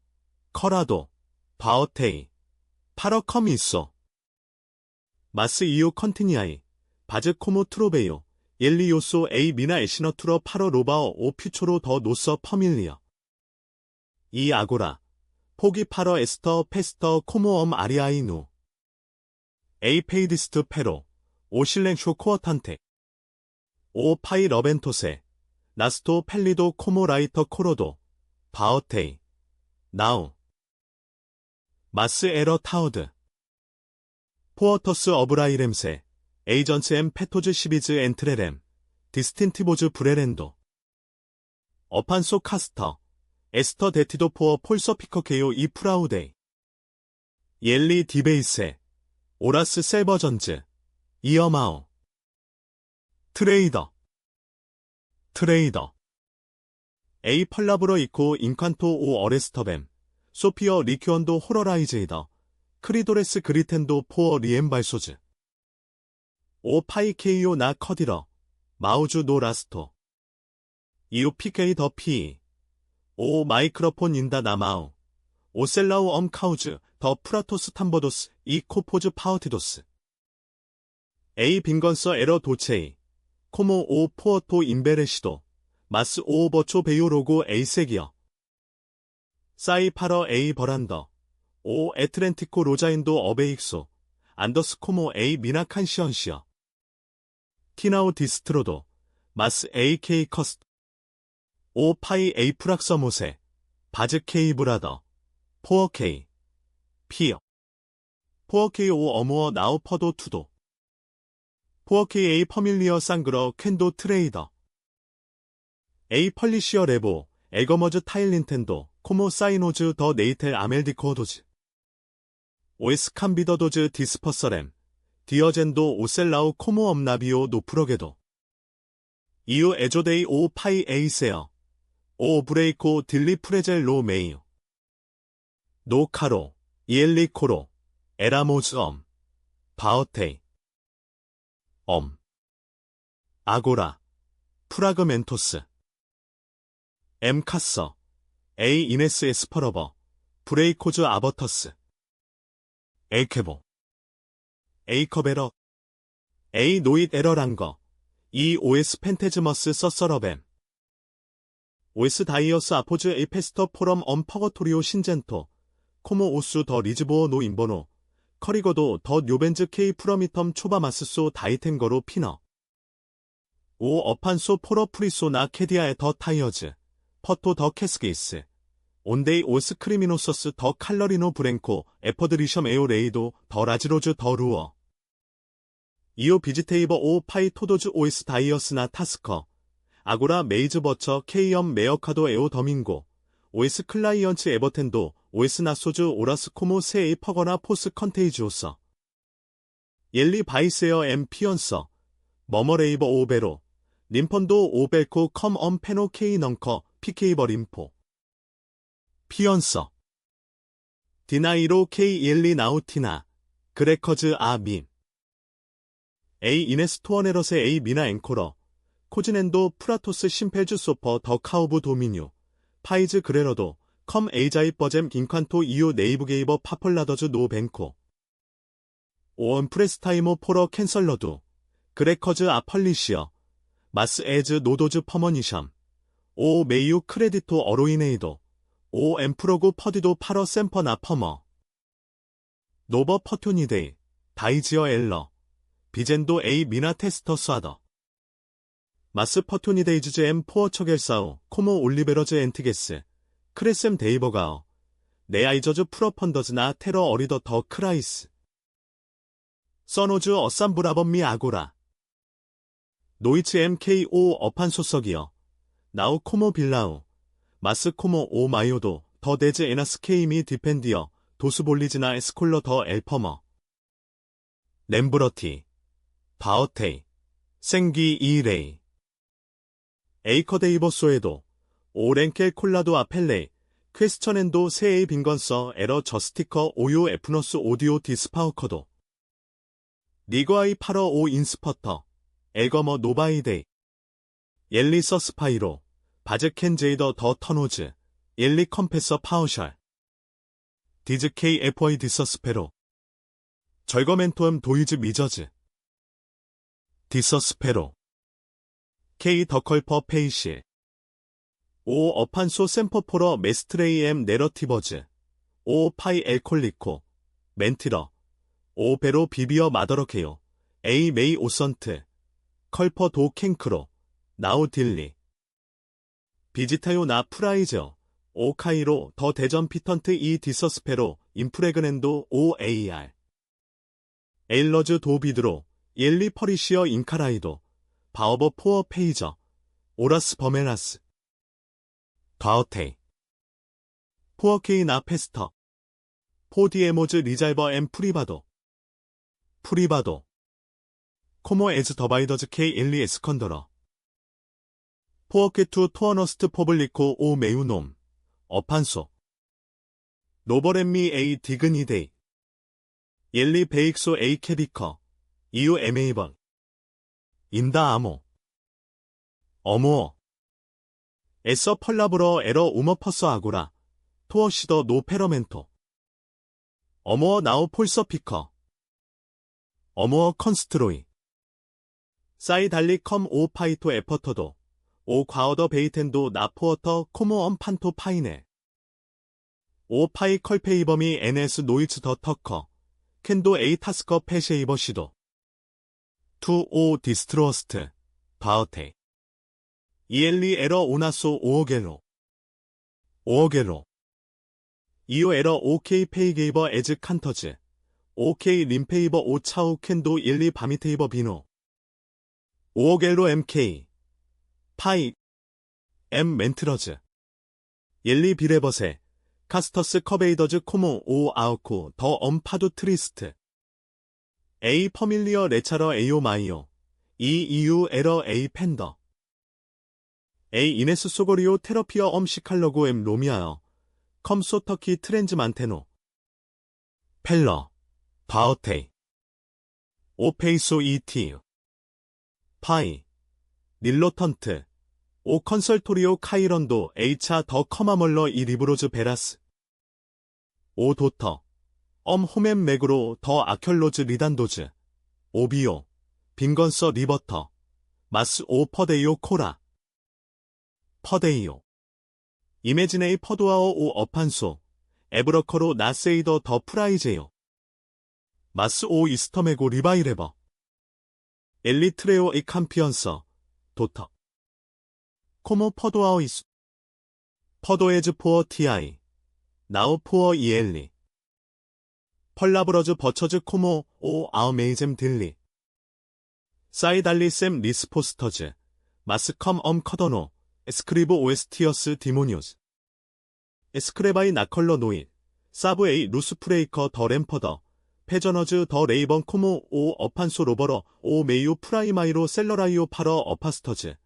커라도, 바어테이, 파러컴 있어, 마스 이유 컨티니아이, 바즈 코모 트로베요, 옐리요소 에이 미나 에시너투러 파러 로바어 오 퓨초로 더 노서 퍼밀리어, 이 아고라, 포기 파러 에스터 페스터 코모엄 아리아이누, 에이 페이디스트 페로, 오 실랭쇼 코어탄테, 오 파이 러벤토세, 나스토 펠리도 코모 라이터 코로도, 바어테이, 나우, 마스 에러 타우드, 포어터스 어브라이렘세, 에이전츠 엠 페토즈 시비즈 엔트레렘, 디스틴티보즈 브레렌도, 어판소 카스터, 에스터 데티도 포어 폴서 피커케요 이 프라우데이, 옐리 디베이세, 오라스 셀버전즈, 이어마오, 트레이더, 에이 펄라브러 이코 인칸토 오 어레스터뱀, 소피어 리큐언도 호러라이제이더, 크리도레스 그리텐도 포어 리엠발소즈, 오 파이케이오 나 커디러, 마우주 노 라스토, 이오 피케이 더 피, 오 마이크로폰 인다 나마우, 오셀라우 엄 카우즈, 더 프라토스 탐버도스, 이 코포즈 파워티도스, 에이 빈건서 에러 도체이, 코모 오 포어토 인베레시도, 마스 오 버초 베요 로고 에이세기어, 사이 파러 에이 버란더, 오 에트렌티코 로자인도 어베익소, 안더스 코모 에이 미나칸시언시어, 키나우 디스트로도, 마스 AK 커스트, 오 파이 에이 프락서모세, 바즈 K 브라더, 포어 K, 피어, 포어 K 오 어모어 나우 퍼도 투도, 포어 K 에이 퍼밀리어 쌍그러 캔도 트레이더, 에이 펄리시어 레보, 에거머즈 타일 닌텐도, 코모 사이노즈 더 네이텔 아멜디코어도즈, 오에스 캄비더도즈 디스퍼서렘, 디어젠도 오셀라우 코모 엄나비오 노프러게도, 이유 에조데이 오 파이 에이세어, 오 브레이코 딜리 프레젤 로 메이요, 노카로, 이엘리 코로, 에라모즈 엄, 바어테이, 아고라, 프라그멘토스, 엠카서, A. 이네스 에스퍼러버, 브레이코즈 아버터스, 에케보, A. 커베러, A. 노잇 에러랑거, E. OS 펜테즈머스 서서러뱀, OS 다이어스 아포즈 A. 페스터 포럼 엄 퍼거토리오 신젠토, 코모 오수 더 리즈보어 노 인버노, 커리거도 더 뇨벤즈 K 프러미텀 초바마스소 다이템거로 피너, 오 어판소 포러 프리소 나 캐디아의 더 타이어즈, 퍼토 더 캐스게이스, 온데이 오스 크리미노서스 더 칼러리노 브랭코, 에퍼드리셔 에오 레이도, 더 라지로즈 더 루어, 이오 비지테이버 오 파이 토도즈 오이스 다이어스나 타스커, 아고라 메이즈 버처 K엄 메어카도 에오 더밍고, OS 클라이언츠 에버텐도, OS 나소즈 오라스 코모 세이 퍼거나 포스 컨테이지오서, 옐리 바이세어 엠 피언서, 머머레이버 오베로, 림펀도 오벨코 컴엄 페노 K 넝커, PK버 림포, 피언서, 디나이로 K 옐리 나우티나, 그레커즈 아민, A 이네스 토어네러세 A 미나 앵코러, 코지넨도 프라토스 심펠즈 소퍼 더 카우브 도미뉴, 파이즈 그레러도, 컴 에이자이 버잼 인칸토 이오 네이브게이버 파펄라더즈 노 벤코, 오언 프레스타이모 포러 캔설러두, 그레커즈 아펄리시어, 마스 에즈 노도즈 퍼머니션, 오 메이유 크레디토 어로이네이도, 오 엠프로구 퍼디도 파러 샘퍼 나 퍼머, 노버 퍼토니데이, 다이지어 엘러, 비젠도 A 미나 테스터 스와더, 마스 퍼토니데이즈즈 엠 포어 처겔사우, 코모 올리베러즈 엔트게스, 크레셈 데이버가어, 네아이저즈 프로펀더즈나 테러 어리더 더 크라이스, 써노즈 어삼브라범미 아고라, 노이츠 MKO 어판소석이여, 나우 코모 빌라우, 마스 코모 오 마이오도, 더 데즈 에나스 케이미 디펜디어, 도스볼리즈나 에스콜러 더 엘퍼머, 렘브러티, 바어테이, 생기 이레이, 에이커데이버소에도, 오렌켈 콜라도 아펠레이, 퀘스천엔도 세에이 빈건서 에러 저스티커 오요 에프너스 오디오 디스파우커도, 니거아이 파러 오 인스퍼터, 엘거머 노바이데이, 옐리서 스파이로, 바즈켄 제이더 더 터노즈, 옐리 컴패서 파우셜, 디즈케이 에퍼이 디서스페로, 절거멘토엄 도이즈 미저즈, 디서스페로, K 더컬퍼 페이실, 오 어판소 샘퍼포러 메스트레이 엠 내러티버즈, 오 파이 엘콜리코, 멘티러, 오 베로 비비어 마더러케요, A 메이 오선트, 컬퍼 도 캥크로, 나우 딜리, 비지타요 나 프라이저, 오 카이로 더 대전 피턴트 이 디서스페로, 인프레그넨도 오 AR, 에일러즈 도 비드로, 옐리 퍼리시어 인카라이도, 바어버 포어 페이저, 오라스 버메라스, 가어테이, 포어케이 나 페스터, 포디에모즈 리잘버 엠 프리바도, 코모 에즈 더바이더즈 K 엘리 에스컨더러, 포어케투 토어너스트 포블리코 오 메우놈, 어판소, 노버렛미 에이 디그니데이, 옐리 베익소 에이 캐비커, 이유 에메이번, 인다 아모, 어모어, 에서 펄라브러 에러 우머퍼서 아고라, 토어시더 노 페러멘토, 어모어 나우 폴서 피커, 어모어 컨스트로이, 사이 달리 컴 오 파이토 에퍼터도, 오 과어더 베이텐도 나포어터 코모엄 판토 파이네, 오 파이 컬페이버미 NS 노이츠 더 터커, 켄도 에이 타스커 페쉐이버 시도, 투 오 디스트로스트, 바어테이, 이엘리 에러 오나소 오어게로, 이오 에러 오케이 페이게이버 에즈 칸터즈, 오케이 림페이버 오 차우 켄도 일리 바미테이버 비노, 오어겔로 MK, 파이, M 멘트러즈, 옐리 비레버세, 카스터스 커베이더즈 코모 오 아우코 더 엄파도 트리스트, A 퍼밀리어 레차러 에이오 마이오, E EU 에러 A 팬더, A 이네스 소고리오 테러피어 엄시칼러고 M 로미아어, 컴소 터키 트렌즈 만테노, 펠러, 바어테이, 오페이소 ET, 파이, 닐로턴트, 오 컨설토리오 카이런도 H차 더 커마멀러 이 리브로즈 베라스 오 도터 홈앤 맥으로 더 아켈로즈 리단도즈 오비오 빈건서 리버터 마스 오 퍼데이오 코라 퍼데이오 이메지네이 퍼도아오 오 어판소 에브러커로 나세이더 더 프라이제요 마스 오 이스터메고 리바이레버 엘리트레오 이 캄피언서 도터 코모 퍼도아오 이수 퍼도에즈 포어 TI 나우 포어 이엘리 펄라브러즈 버처즈 코모 오 아우메이젬 딜리 사이달리셈 리스포스터즈 마스컴 커더노 에스크리브 오에스티어스 디모니오즈 에스크레바이 나컬러 노일 사브 에이 루스프레이커 더 램퍼더 페저너즈 더 레이번 코모 오 어판소 로버러 오 메이오 프라이마이로 셀러라이오 파러 어파스터즈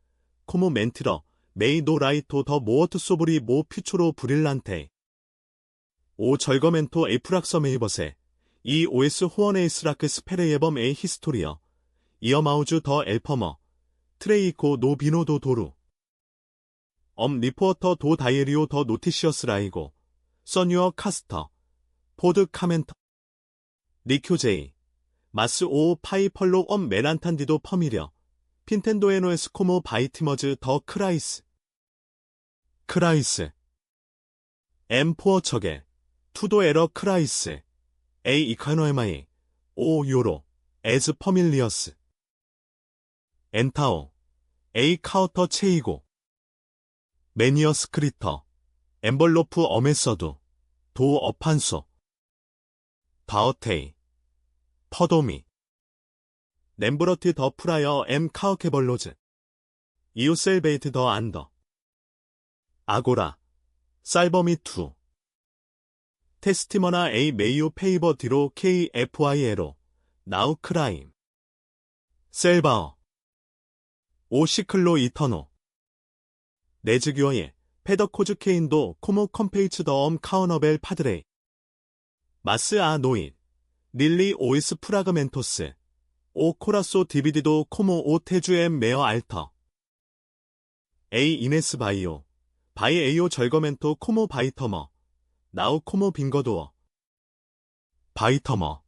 코모 멘트러 메이 노 라이토 더 모어트 소브리 모 퓨초로 브릴란테 오 절거멘토 에프락서 메이버세 이 오에스 호언에이스라크 스페레예범 에이 히스토리어 이어마우즈 더 엘퍼머 트레이코 노 비노도 도루 리포어터 도 다이에리오 더 노티시어스 라이고 써뉴어 카스터 포드 카멘터 리큐제이 마스 오 파이펄로 메란탄디도 퍼미려 핀텐도 에노에스 코모 바이티머즈 더 크라이스 엠포어 척에 투도 에러 크라이스 에이 이카노에마이 오 요로 에즈 퍼밀리어스 엔타오 에이 카우터 체이고 매니어 스크리터 엠벌로프 어메서두 도 어판소 다어테이 퍼도미 nem브러트 더 프라이어 카우케벌로즈 이우셀베이트 더 안더 아고라 살버미2 테스티머나 A 메이오 페이버 디로 KFILO 나우 크라임 셀바어 오시클로 이터노 네즈규어의 페더코즈 케인도 코모 컴페이츠 더엄 카우너벨 파드레이 마스 아 노인 릴리 오이스 프라그멘토스 오 코라소 디비디도 코모 오 테주엠 메어 알터 에이 이네스 바이오 바이 에이오 절거멘토 코모 바이터머 나우 코모 빙거도어 바이터머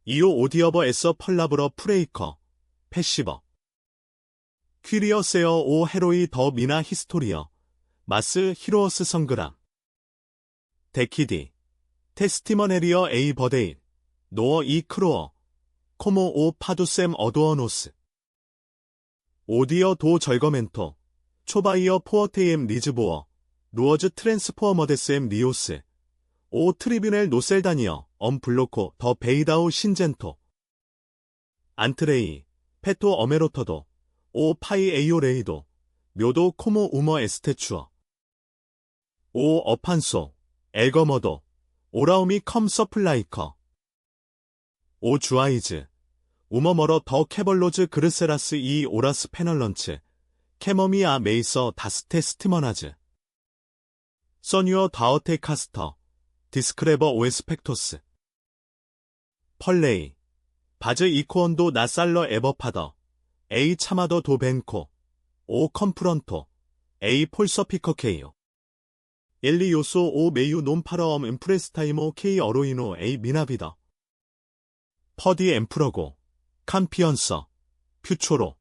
이오 오디어버 에서 펄라브러 프레이커 패시버 퀴리어세어 오 헤로이 더 미나 히스토리어 마스 히로어스 성그람 데키디 테스티머네리어 에이 버데인 노어 이 크로어 코모 오 파두셈 어도어노스 오디어 도 절거멘토 초바이어 포어테이엠 리즈보어 루어즈 트랜스포어머데스엠 리오스 오 트리뷰넬 노셀다니어 블로코 더 베이다우 신젠토 안트레이 페토 어메로터도 오 파이 에이오 레이도 묘도 코모 우머 에스테추어 오 어판소 엘거머도 오라우미 컴 서플라이커 오 주아이즈 우머머러 더 캐벌로즈 그르세라스 이 오라스 페널런츠 캐머미아 메이서 다스테 스티머나즈 써뉴어 다어테 카스터 디스크레버 오에스펙토스 펄레이 바즈 이코언도 나살러 에버파더 에이 차마더 도벤코 오 컴프런토 에이 폴서피커케이오 엘리 요소 오 메유 논파러엄 임프레스타이모 케이 어로이노 에이 미나비더 퍼디 엠프러고 캄피언서 퓨초로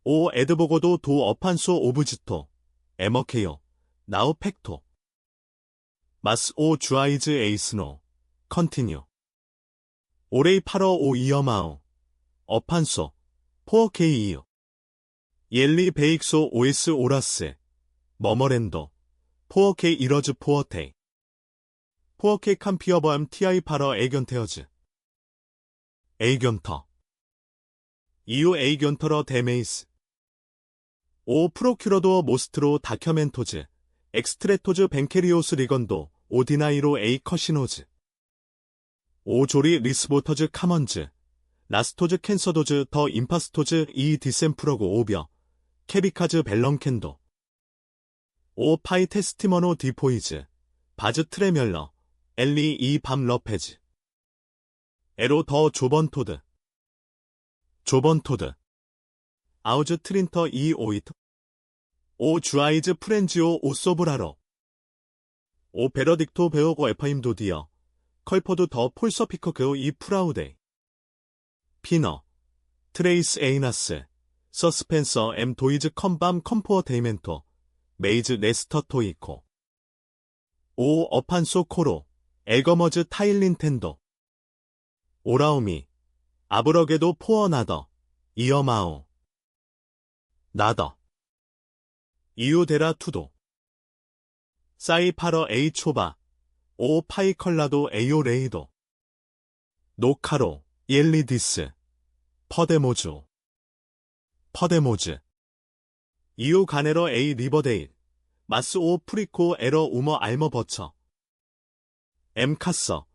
오 에드보고도 도 어판소 오브지토 에머케요 나우 팩토 마스 오 주아이즈 에이스노 컨티뉴 오레이 파러 오 이어마우 어판소 포어케이이유 옐리 베익소 오에스 오라스 머머랜도 포어케이 이러즈 포어테이 포어케이 캄피어버암 TI 파러 에견테어즈 에이견터 이유 에이견터러 데메이스 오 프로큐러도어 모스트로 다큐멘토즈 엑스트레토즈 벤케리오스 리건도 오디나이로 에이 커시노즈 오 조리 리스보터즈 카먼즈 라스토즈 캔서도즈 더 임파스토즈 이 디셈프러고 오벼 케비카즈 벨런캔도 오 파이 테스티머노 디포이즈 바즈 트레멸러 엘리 이 밤 러페즈 에로 더 조번토드 아우즈 트린터 이 오이트 오 주아이즈 프렌지오 오 소브라로 오 베러딕토 베오고 에파임 도디어 컬포드 더 폴서피커 그오 이 프라우데 피너 트레이스 에이나스 서스펜서 엠 도이즈 컴밤 컴포어 데이멘토 메이즈 네스터 토이코 오 어판소 코로 에거머즈 타일린텐도 오라오미 아브러게도 포어나더 이어마오 나더 이유데라 투도 사이파러 에이 초바 오 파이컬라도 에요 레이도 노카로 옐리디스 퍼데모즈 이유 가네러 에이 리버데일 마스 오 프리코 에러 우머 알머 버처 엠카서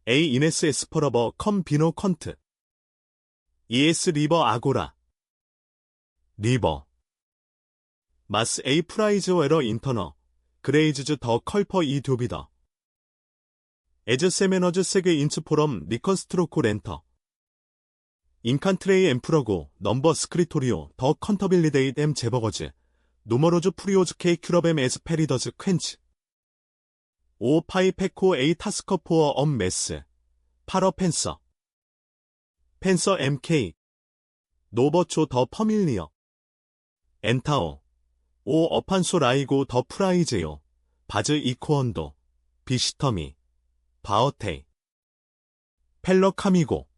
에이 이네스 에스퍼러버 컴 비노 컨트 ES 리버 아고라 리버 마스 에이 프라이즈 에러 인터너 그레이즈즈 더 컬퍼 이 듀비더 에즈 세메너즈 세계 인츠 포럼 리컨스트로코 렌터 인칸트레이 엠프러고 넘버 스크리토리오 더 컨터빌리데이드 엠 제버거즈 누머로즈 프리오즈 케이 큐럽 엠 에스페리더즈 퀸츠 오 파이페코 에이 타스커포어 엄 메스 파러 펜서 MK 노버초 더 퍼밀리어 엔타오 오 어판소 라이고 더 프라이제요 바즈 이코언도 비시터미 바어테이 펠러카미고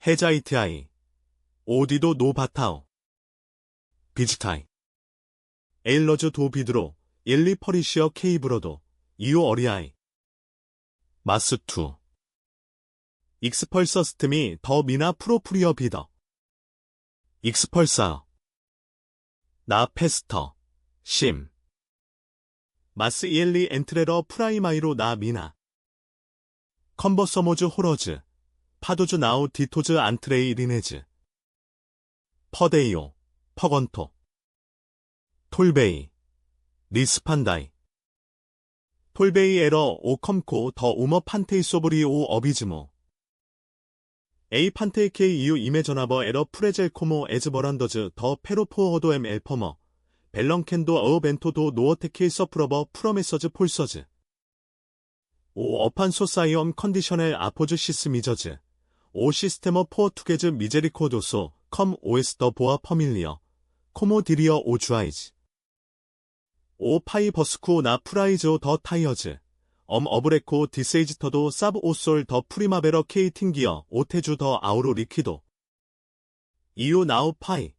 헤자이트아이 오디도 노바타오 비즈타이 에일러즈 도 비드로 일리퍼리시어 케이브로도 이오 어리아이 마스투 익스펄서스트미 더 미나 프로프리어 비더 익스펄사 나 페스터 심 마스 이엘리 엔트레러 프라이마이로 나 미나 컨버서모즈 호러즈 파도즈 나우 디토즈 안트레이 리네즈 퍼데이오 퍼건토 톨베이 리스판다이 톨베이 에러 오컴코 더 우머 판테이 소브리 오 어비즈모 에이 판테이 케이 이유 이메저나버 에러 프레젤 코모 에즈버란더즈 더 페로포어도 엠 엘퍼머 벨런캔도 어벤토도 노어테케이 서프러버 프로메서즈 폴서즈 오 어판 소사이엄 컨디셔넬 아포즈 시스미저즈 오 시스테머 포어 투게즈 미제리코도소 컴 오에스 더 보아 퍼밀리어 코모디리어 오 주아이즈 오 파이 버스쿠 나 프라이즈오 더 타이어즈 엄 어브레코 디세이지터도 사브 오솔 더 프리마베러 케이팅기어 오테주 더 아우로 리퀴도 이유 나우 파이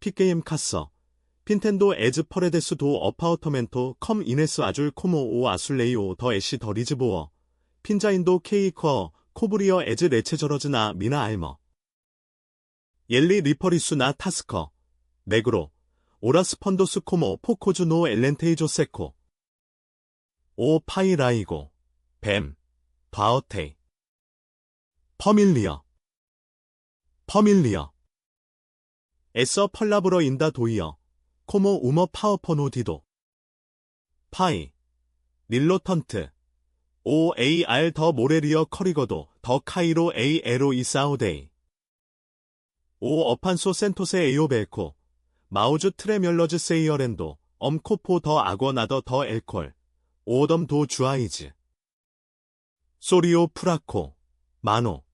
픽게임 카서 핀텐도 에즈 퍼레데스 도 어파우터멘토 컴 이네스 아줄 코모 오 아술레이오 더 애쉬 더 리즈보어 핀자인도 케이커 코브리어 에즈 레체저러즈 나 미나 알머 옐리 리퍼리수 나 타스커 네그로 오라스 펀도스 코모 포코즈 노 엘렌테이조 세코 오 파이라이고 뱀 바어테이 퍼밀리어 에서 펄라브러 인다 도이어 코모 우머 파워퍼노디도 파이 릴로턴트 오 AR 더 모레리어 커리거도 더 카이로 A 에로 이사우데이 오 어판소 센토세 에요벨코 마우즈 트레멸러즈 세이어랜도 엄코포 더 아궈나더 더 엘콜 오덤 도 주아이즈 소리오 프라코 마노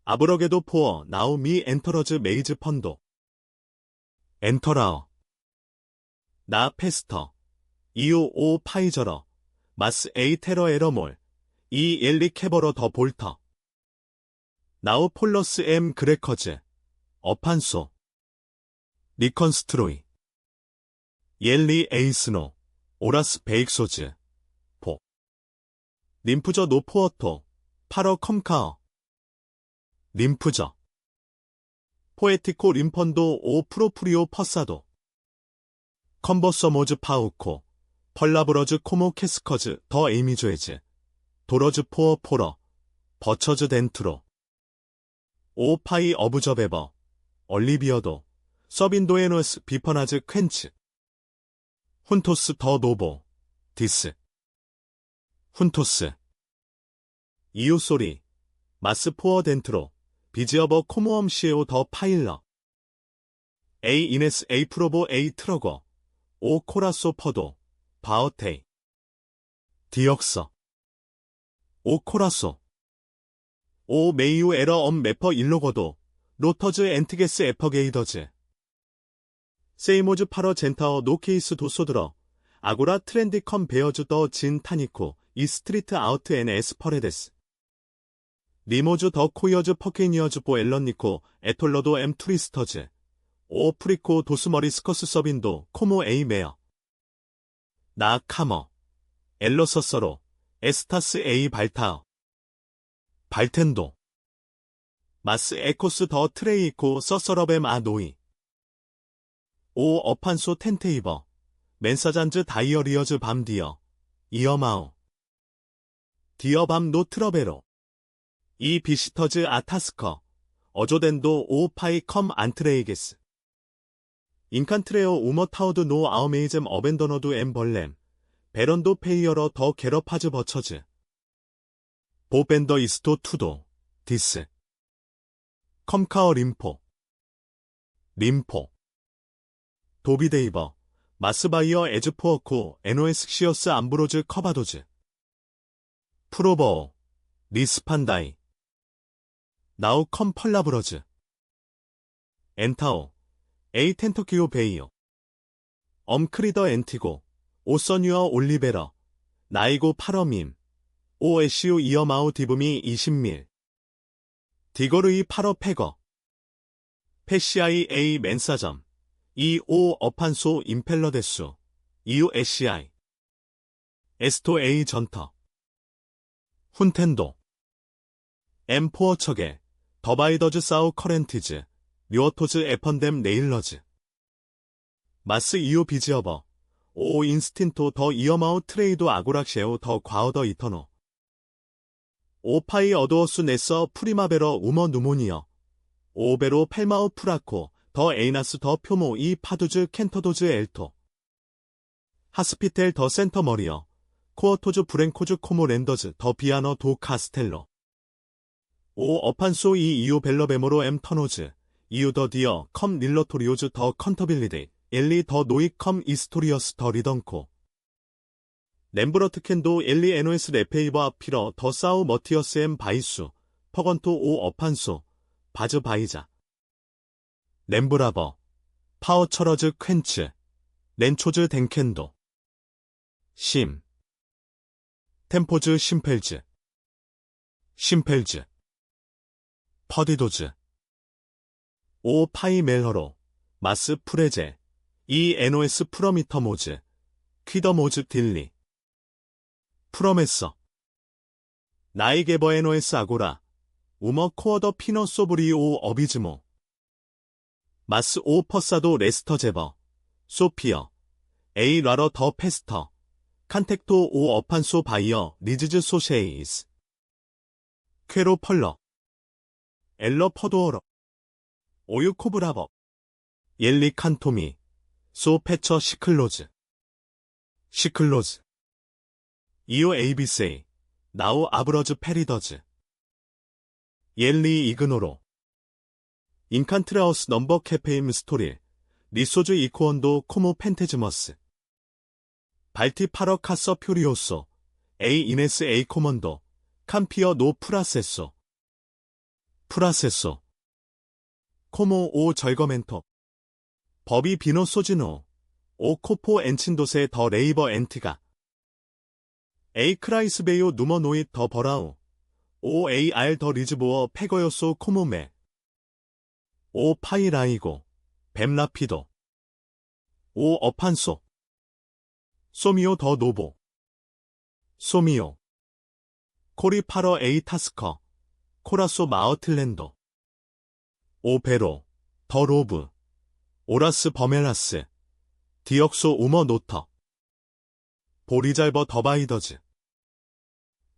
아브러게도 포어 나우미 엔터러즈 메이즈 펀도 엔터라어 나 페스터 이오 오 파이저러 마스 에이 테러 에러몰 이 엘리 캐버러 더 볼터 나우 폴러스 엠 그레커즈 어판소 리컨스트로이 옐리 에이스노 오라스 베익소즈 포 림프저 노포어토 파러 컴카어 림프저 포에티코 림펀도 오 프로프리오 퍼사도 컨버서모즈 파우코 펄라브러즈 코모 캐스커즈 더 에이미조에즈 도러즈 포어 포러 버처즈 덴트로 오 파이 어브저베버 얼리비어도 서빈도에노스 비퍼나즈 퀸츠 훈토스 더 노보 디스 훈토스 이유소리 마스 포어 덴트로 비지어버 코모엄 시에오 더 파일러 A 이네스 A 프로보 A 트러거 오 코라소 퍼도 바어테이 디역서 오 코라소 오 메이우 에러 엄 매퍼 일로거도 로터즈 엔트게스 에퍼게이더즈 세이모즈 파러 젠타어 노케이스 도소드러 아고라 트렌디 컴 베어즈 더 진 타니코 이 스트리트 아우트 앤 에스퍼레데스 리모즈 더 코이어즈 퍼케니어즈 보 앨런니코 에톨러도 엠 투리스터즈 오 프리코 도스머리 스커스 서빈도 코모 에이 메어 나 카머 엘러서서로 에스타스 에이 발타어 발텐도 마스 에코스 더 트레이코 서서럽엠 아 노이 오 어판소 텐테이버 맨사잔즈 다이어리어즈 밤디어 이어마오 디어밤 노트러베로 이 비시터즈 아타스커 어조덴도 오 파이 컴 안트레이게스 인칸트레어 우머타우드 노 아우메이즘 어벤더너드 엠벌렘 베런도 페이어러 더 게러파즈 버처즈 보벤더 이스토 투도 디스 컴카어 림포 도비데이버 마스바이어 에즈포어코 에노에스시어스 암브로즈 커바도즈 프로버어 리스판다이 나우 컴 펄라브러즈 엔타오 에이 텐터키오 베이오 엄크리더 엔티고 오서뉴어 올리베러 나이고 파러밈 오에시오 이어마우 디브미 20밀 디거르이 파러 패거 페시아이 에이 맨사점 이오 어판소 임펠러데수 이우 에시아이 에스토 에이 전터 훈텐도 엠포어 척에 더바이더즈 사우 커렌티즈 뉴어토즈 에펀뎀 네일러즈 마스 이오 비지어버 오 인스틴토 더 이어마우 트레이도 아고락셰오 더 과어더 이터노 오파이 어도어수 네서 프리마베러 우머 누모니어 오베로 펠마우 프라코 더 에이나스 더 표모 이 파두즈 켄터도즈 엘토 하스피텔 더 센터 머리어 코어토즈 브랭코즈 코모 랜더즈 더 비아너 도 카스텔로 오 어판소 이 이오 벨러베모로 엠 터노즈 이유 더 디어 컴 릴러토리오즈 더 컨터빌리데 엘리 더 노이 컴 이스토리어스 더 리던코 렘브러트 켄도 엘리 에노에스 레페이버 아피러 더 사우 머티어스 엠 바이수 퍼건토 오 어판소 바즈 바이자 렘브라버 파워처러즈 퀸츠 렌초즈 댕켄도 심 템포즈 심펠즈 퍼디도즈 오 파이 멜허로 마스 프레제 이 에노에스 프로미터모즈 퀴더모즈 딜리 프로메서 나이게버 에노에스 아고라 우머 코어더 피너 소브리 오 어비즈모 마스 오 퍼사도 레스터 제버 소피어 에이 라러 더 페스터 칸텍토 오 어판소 바이어 리즈즈 소셰이스 퀘로 펄러 엘러 퍼도어러 오유코브라버 옐리 칸토미 소 패처 시클로즈 이오 에이비세이 나우 아브러즈 페리더즈 옐리 이그노로 인칸트라우스 넘버 캐페임 스토릴 리소즈 이코원도 코모 펜테즈머스 발티 파러 카서 퓨리오소 에이 이네스 에이 코먼도 캄피어 노 프라세소 코모 오 절거멘토 버비 비노 소지노 오 코포 엔친도세 더 레이버 엔티가 에이 크라이스베요 누머 노잇 더 버라우 오 에이 알 더 리즈보어 페거요소 코모메 오 파이라이고 뱀라피도 오 어판소 소미오 더 노보 소미오 코리파러 에이 타스커 코라소 마어틀랜도 오베로 더 로브 오라스 버멜라스 디역소 우머 노터 보리잘버 더바이더즈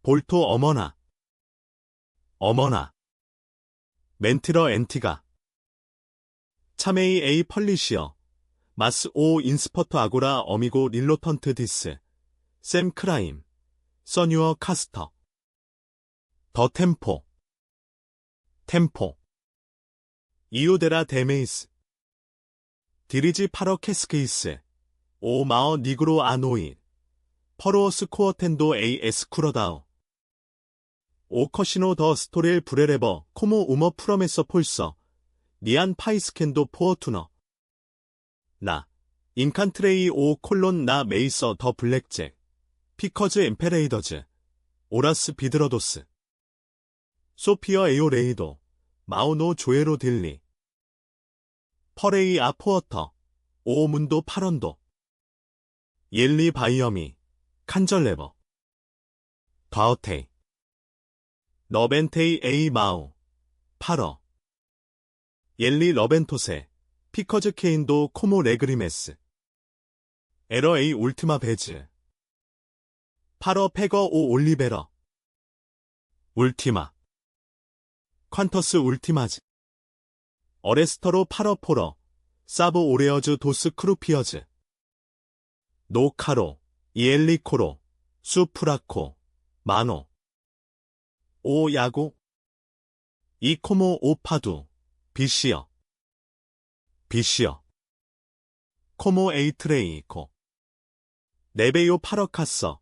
볼토 어머나 멘트러 엔티가 차메이 에이 펄리시어 마스 오 인스퍼트 아고라 어미고 릴로턴트 디스 샘 크라임 써뉴어 카스터 더 템포 이오데라 데메이스, 디리지 파러 캐스케이스, 오 마어 니그로 아노이, 퍼로어스 코어텐도 AS 쿠러다오, 오 커시노 더 스토렐 브레레버 코모 우머 프로메서 폴서, 니안 파이스켄도 포어투너, 나, 인칸트레이 오 콜론 나 메이서 더 블랙잭, 피커즈 엠페레이더즈, 오라스 비드러도스, 소피어 에오 레이도, 마오노 조에로 딜리, 퍼레이 아포어터, 오문도 파런도, 옐리 바이어미, 칸절레버, 과어테이, 러벤테이 에이 마오, 파러, 옐리 러벤토세, 피커즈 케인도 코모 레그리메스, 에러 에이 울티마 베즈, 파러 페거 오 올리베러, 울티마, 퀀터스 울티마즈, 어레스터로 파러 포러, 사브 오레어즈 도스 크루피어즈, 노카로, 이엘리코로, 수프라코, 마노, 오 야고, 이코모 오파두, 비시어, 코모 에이트레이코, 네베요 파러카서,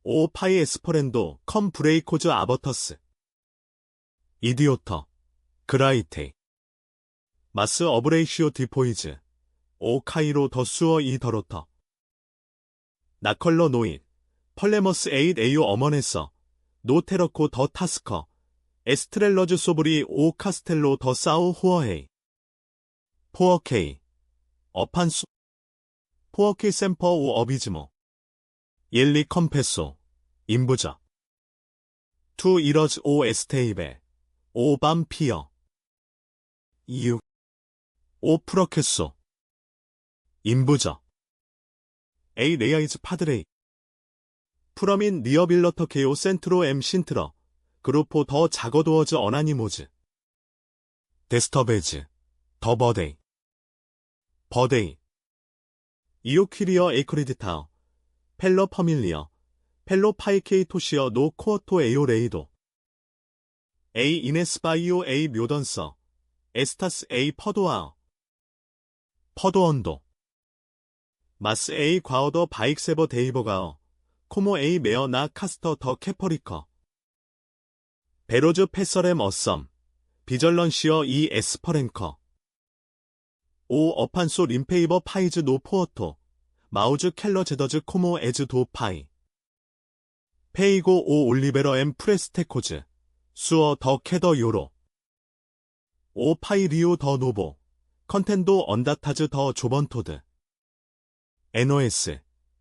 오 파이 에스퍼렌도 컴 브레이코즈 아버터스, 이디오터, 그라이테, 마스 어브레이시오 디포이즈, 오 카이로 더 수어 이 더로터, 나컬러 노인, 펄레머스 에잇 에이오 어머네서, 노테러코 더 타스커, 에스트렐러즈 소브리 오 카스텔로 더 사우 호어헤이, 포어케이, 어판수, 포어케이 샘퍼 오 어비즈모, 옐리 컴페소, 인부저, 투 이러즈 오 에스테이베, 오 밤피어, 이육, 오 프로케소, 인부저, 에이 레아이즈 파드레이, 프러민 리어빌러터 케오 센트로 엠 신트러, 그루포 더 자거도어즈 어나니모즈, 데스터베즈, 더 버데이, 이오퀴리어 에이크리드타어, 펠러 퍼밀리어, 펠로 파이케이 토시어 노 코어토 에오 레이도, 에이 이네스바이오 에이 묘던서, 에스타스 에이 퍼도아어, 퍼도언도, 마스 에이 과어더 바익세버 데이버가어, 코모 에이 메어 나 카스터 더 캐퍼리커, 베로즈 패서렘 어썸, 비절런시어 이 에스퍼렌커, 오 어판소 림페이버 파이즈 노 포어토, 마우즈 켈러 제더즈 코모 에즈 도 파이, 페이고 오 올리베러 엠 프레스테코즈, 수어 더 캐더 요로, 오 파이 리오 더 노보, 컨텐도 언다타즈 더 조번토드, NOS,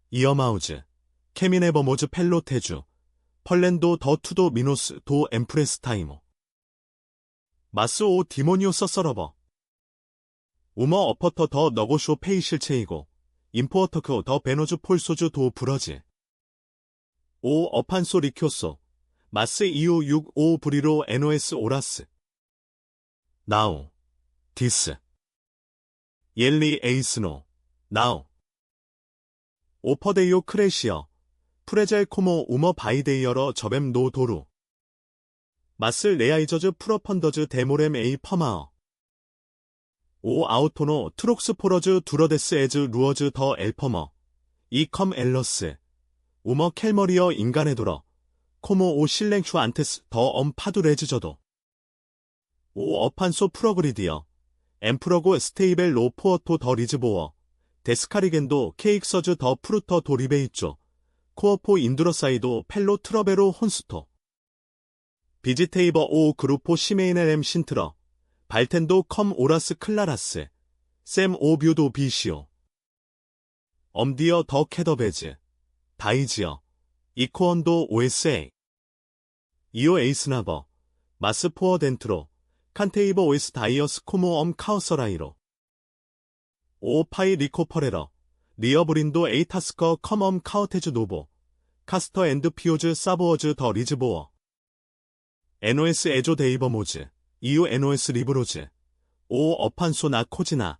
이어마우즈, 케미네버모즈 펠로테주, 펄렌도 더 투도 미노스 도 엠프레스 타이모, 마스 오 디모니오 서서러버, 우머 어퍼터 더 너고쇼 페이실 체이고, 임포어터크 더 베노즈 폴소주 도 브러즈, 오 어판소 리쿄소, 마스 이오 65 브리로 NOS 오라스, 나우, 디스, 옐리 에이스노, 나우, 오퍼데이오 크레시어, 프레젤 코모 우머 바이데이어러 저뱀 노 도루, 마슬 레아이저즈 프로펀더즈 데모렘 에이 퍼마어, 오 아우토노 트록스 포러즈 두러데스 에즈 루어즈 더 엘퍼머, 이컴 엘러스, 우머 켈머리어 인간에도러, 코모 오 실랭슈 안테스 더 엄파두레즈저도, 오 어판소 프로그리디어, 엠프러고 스테이벨 로 포어토 더 리즈보어, 데스카리겐도 케익서즈 더 프루터 도리베이쪼, 코어포 인두러사이도 펠로 트러베로 혼스토, 비지테이버 오 그루포 시메이넬 엠 신트러, 발텐도 컴 오라스 클라라스, 샘 오뷰도 비시오, 엄디어 더 캐더베즈, 다이지어, 이코언도 OSA, 이오 에이스나버, 마스포어 덴트로, 칸테이버 OS 다이어스 코모 엄 카우서라이로, 오파이 리코퍼레러, 리어브린도 에이타스커 컴엄 카우테즈 노보, 카스터 앤드 피오즈 사보어즈 더 리즈보어, NOS 에조 데이버모즈, 이유 NOS 리브로즈, 오 어판소 나코지나,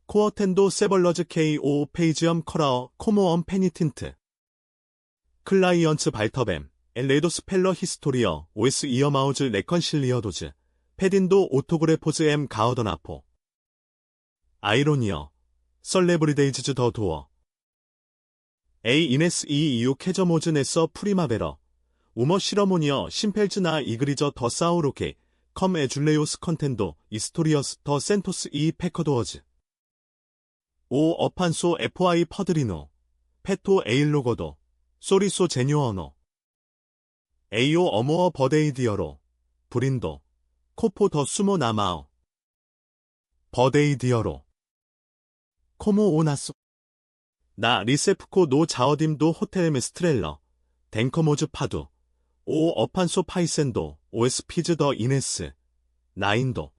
코어텐도 세벌러즈 K 오 페이지엄 커라어 코모엄 페니틴트, 클라이언츠 발터뱀, 엘레이도 스펠러 히스토리어 OS 이어마우즈 레컨실리어도즈, 페딘도 오토그래포즈 M 가어더나포. 아이로니어. 설레브리데이즈즈 더 도어. A 이네스 이 이유 캐저모즈 네서 프리마베러. 우머 시러모니어 심펠즈나 이그리저 더 사우로케. 컴 에줄레오스 컨텐도 이스토리어스 더 센토스 이 페커도어즈. 오 어판소 FI 퍼드리노. 페토 에일로거도. 소리소 제뉴어너. 에이오 어모어 버데이디어로. 브린도. 코포 더 수모 나마오. 버데이디어로. 코모 오나소. 나 리세프코 노 자어딤도 호텔 메스트렐러. 댕커모즈 파두. 오 어판소 파이센도. OS피즈 더 이네스. 나인도.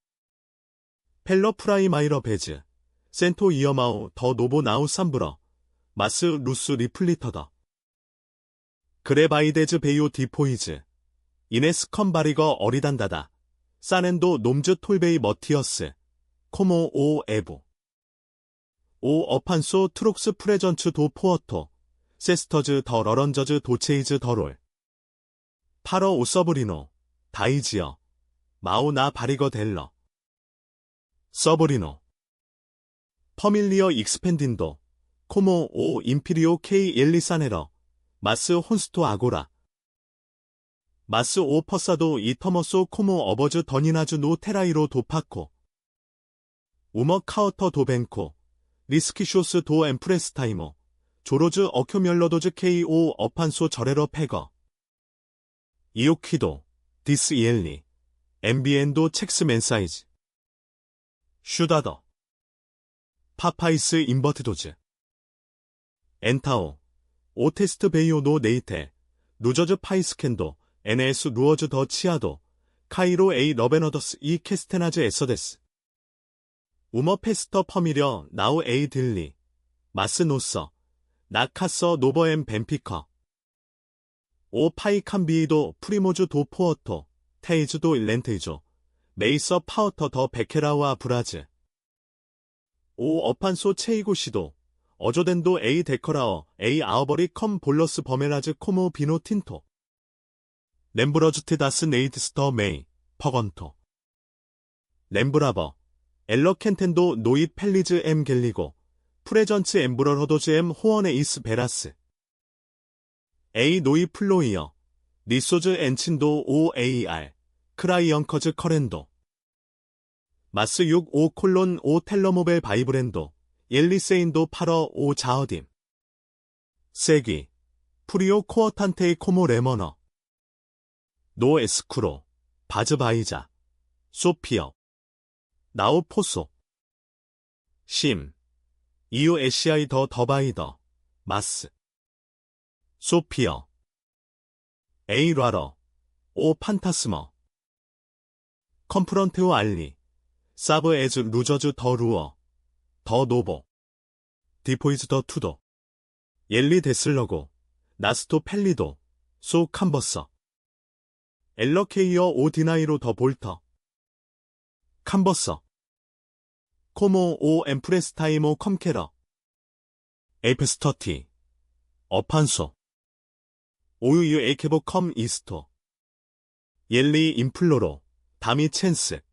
펠러 프라이마이러 베즈. 센토 이어마오 더 노보 나우 삼브러. 마스 루스 리플리터더. 그레바이데즈 베이오 디포이즈. 이네스 컴바리거 어리단다다. 사넨도 놈즈 톨베이 머티어스. 코모 오 에부. 오 어판소 트록스 프레전츠 도 포어토. 세스터즈 더 러런저즈 도체이즈 더롤. 파러 오서브리노. 다이지어. 마오나 바리거 델러. 서브리노. 퍼밀리어 익스펜딘도. 코모 오 임피리오 K 엘리사네러. 마스 혼스토 아고라. 마스 오 퍼사도 이터머소 코모 어버즈 더니나즈 노 테라이로 도파코. 우머 카우터 도벤코. 리스키쇼스 도 엠프레스타이모. 조로즈 어큐멸러도즈 K.O. 어판소 저레러 패거. 이오키도. 디스 이엘리. 엠비엔도 첵스 맨사이즈. 슈다더. 파파이스 인버트도즈. 엔타오. 오테스트 베이오 노 네이테. 누저즈 파이스캔도. NS 루어즈 더 치아도. 카이로 A 러베너더스 이 캐스테나즈 에서데스. 우머 페스터 퍼미려 나우 A 딜리. 마스 노서. 나카서 노버엠 벤피커. 오 파이 캄비이도 프리모즈 도 포어토. 테이즈 도 일렌테이조. 메이서 파워터 더 베케라우아 브라즈. 오 어판소 체이고시도. 어조덴도 A 데커라어 A 아우버리 컴 볼러스 버메라즈 코모 비노 틴토. 렘브러즈트 다스 네이드스 더 메이. 퍼건토. 렘브라버. 엘러 켄텐도 노잇 펠리즈 M 겔리고. 프레전츠 엠브럴 허도즈 M 호언에 이스 베라스. A 노이 플로이어. 니소즈 엔친도 OAR. 크라이언커즈 커렌도. 마스 6 5 콜론 5 텔러모벨 바이브렌도. 옐리세인도 8어 5 자어딤. 세기. 프리오 코어탄테이 코모 레머너. 노 에스쿠로. 바즈바이자. 소피어. 나우 포소. 심. 이유 에시아이 더 더바이더. 마스. 소피어. 에이라러. 오 판타스머. 컴프런테오 알리. 사브 에즈 루저즈 더 루어. 더 노보. 디포이즈 더 투도. 옐리 데슬러고. 나스토 펠리도. 소 캄버서. 엘러케이어 오 디나이로 더 볼터. 캄버서. 코모 오 엠프레스타이모 컴케러. 에이프스터티. 어판소. 오유유 에이케보 컴 이스토. 옐리 인플로로. 다미 챈스.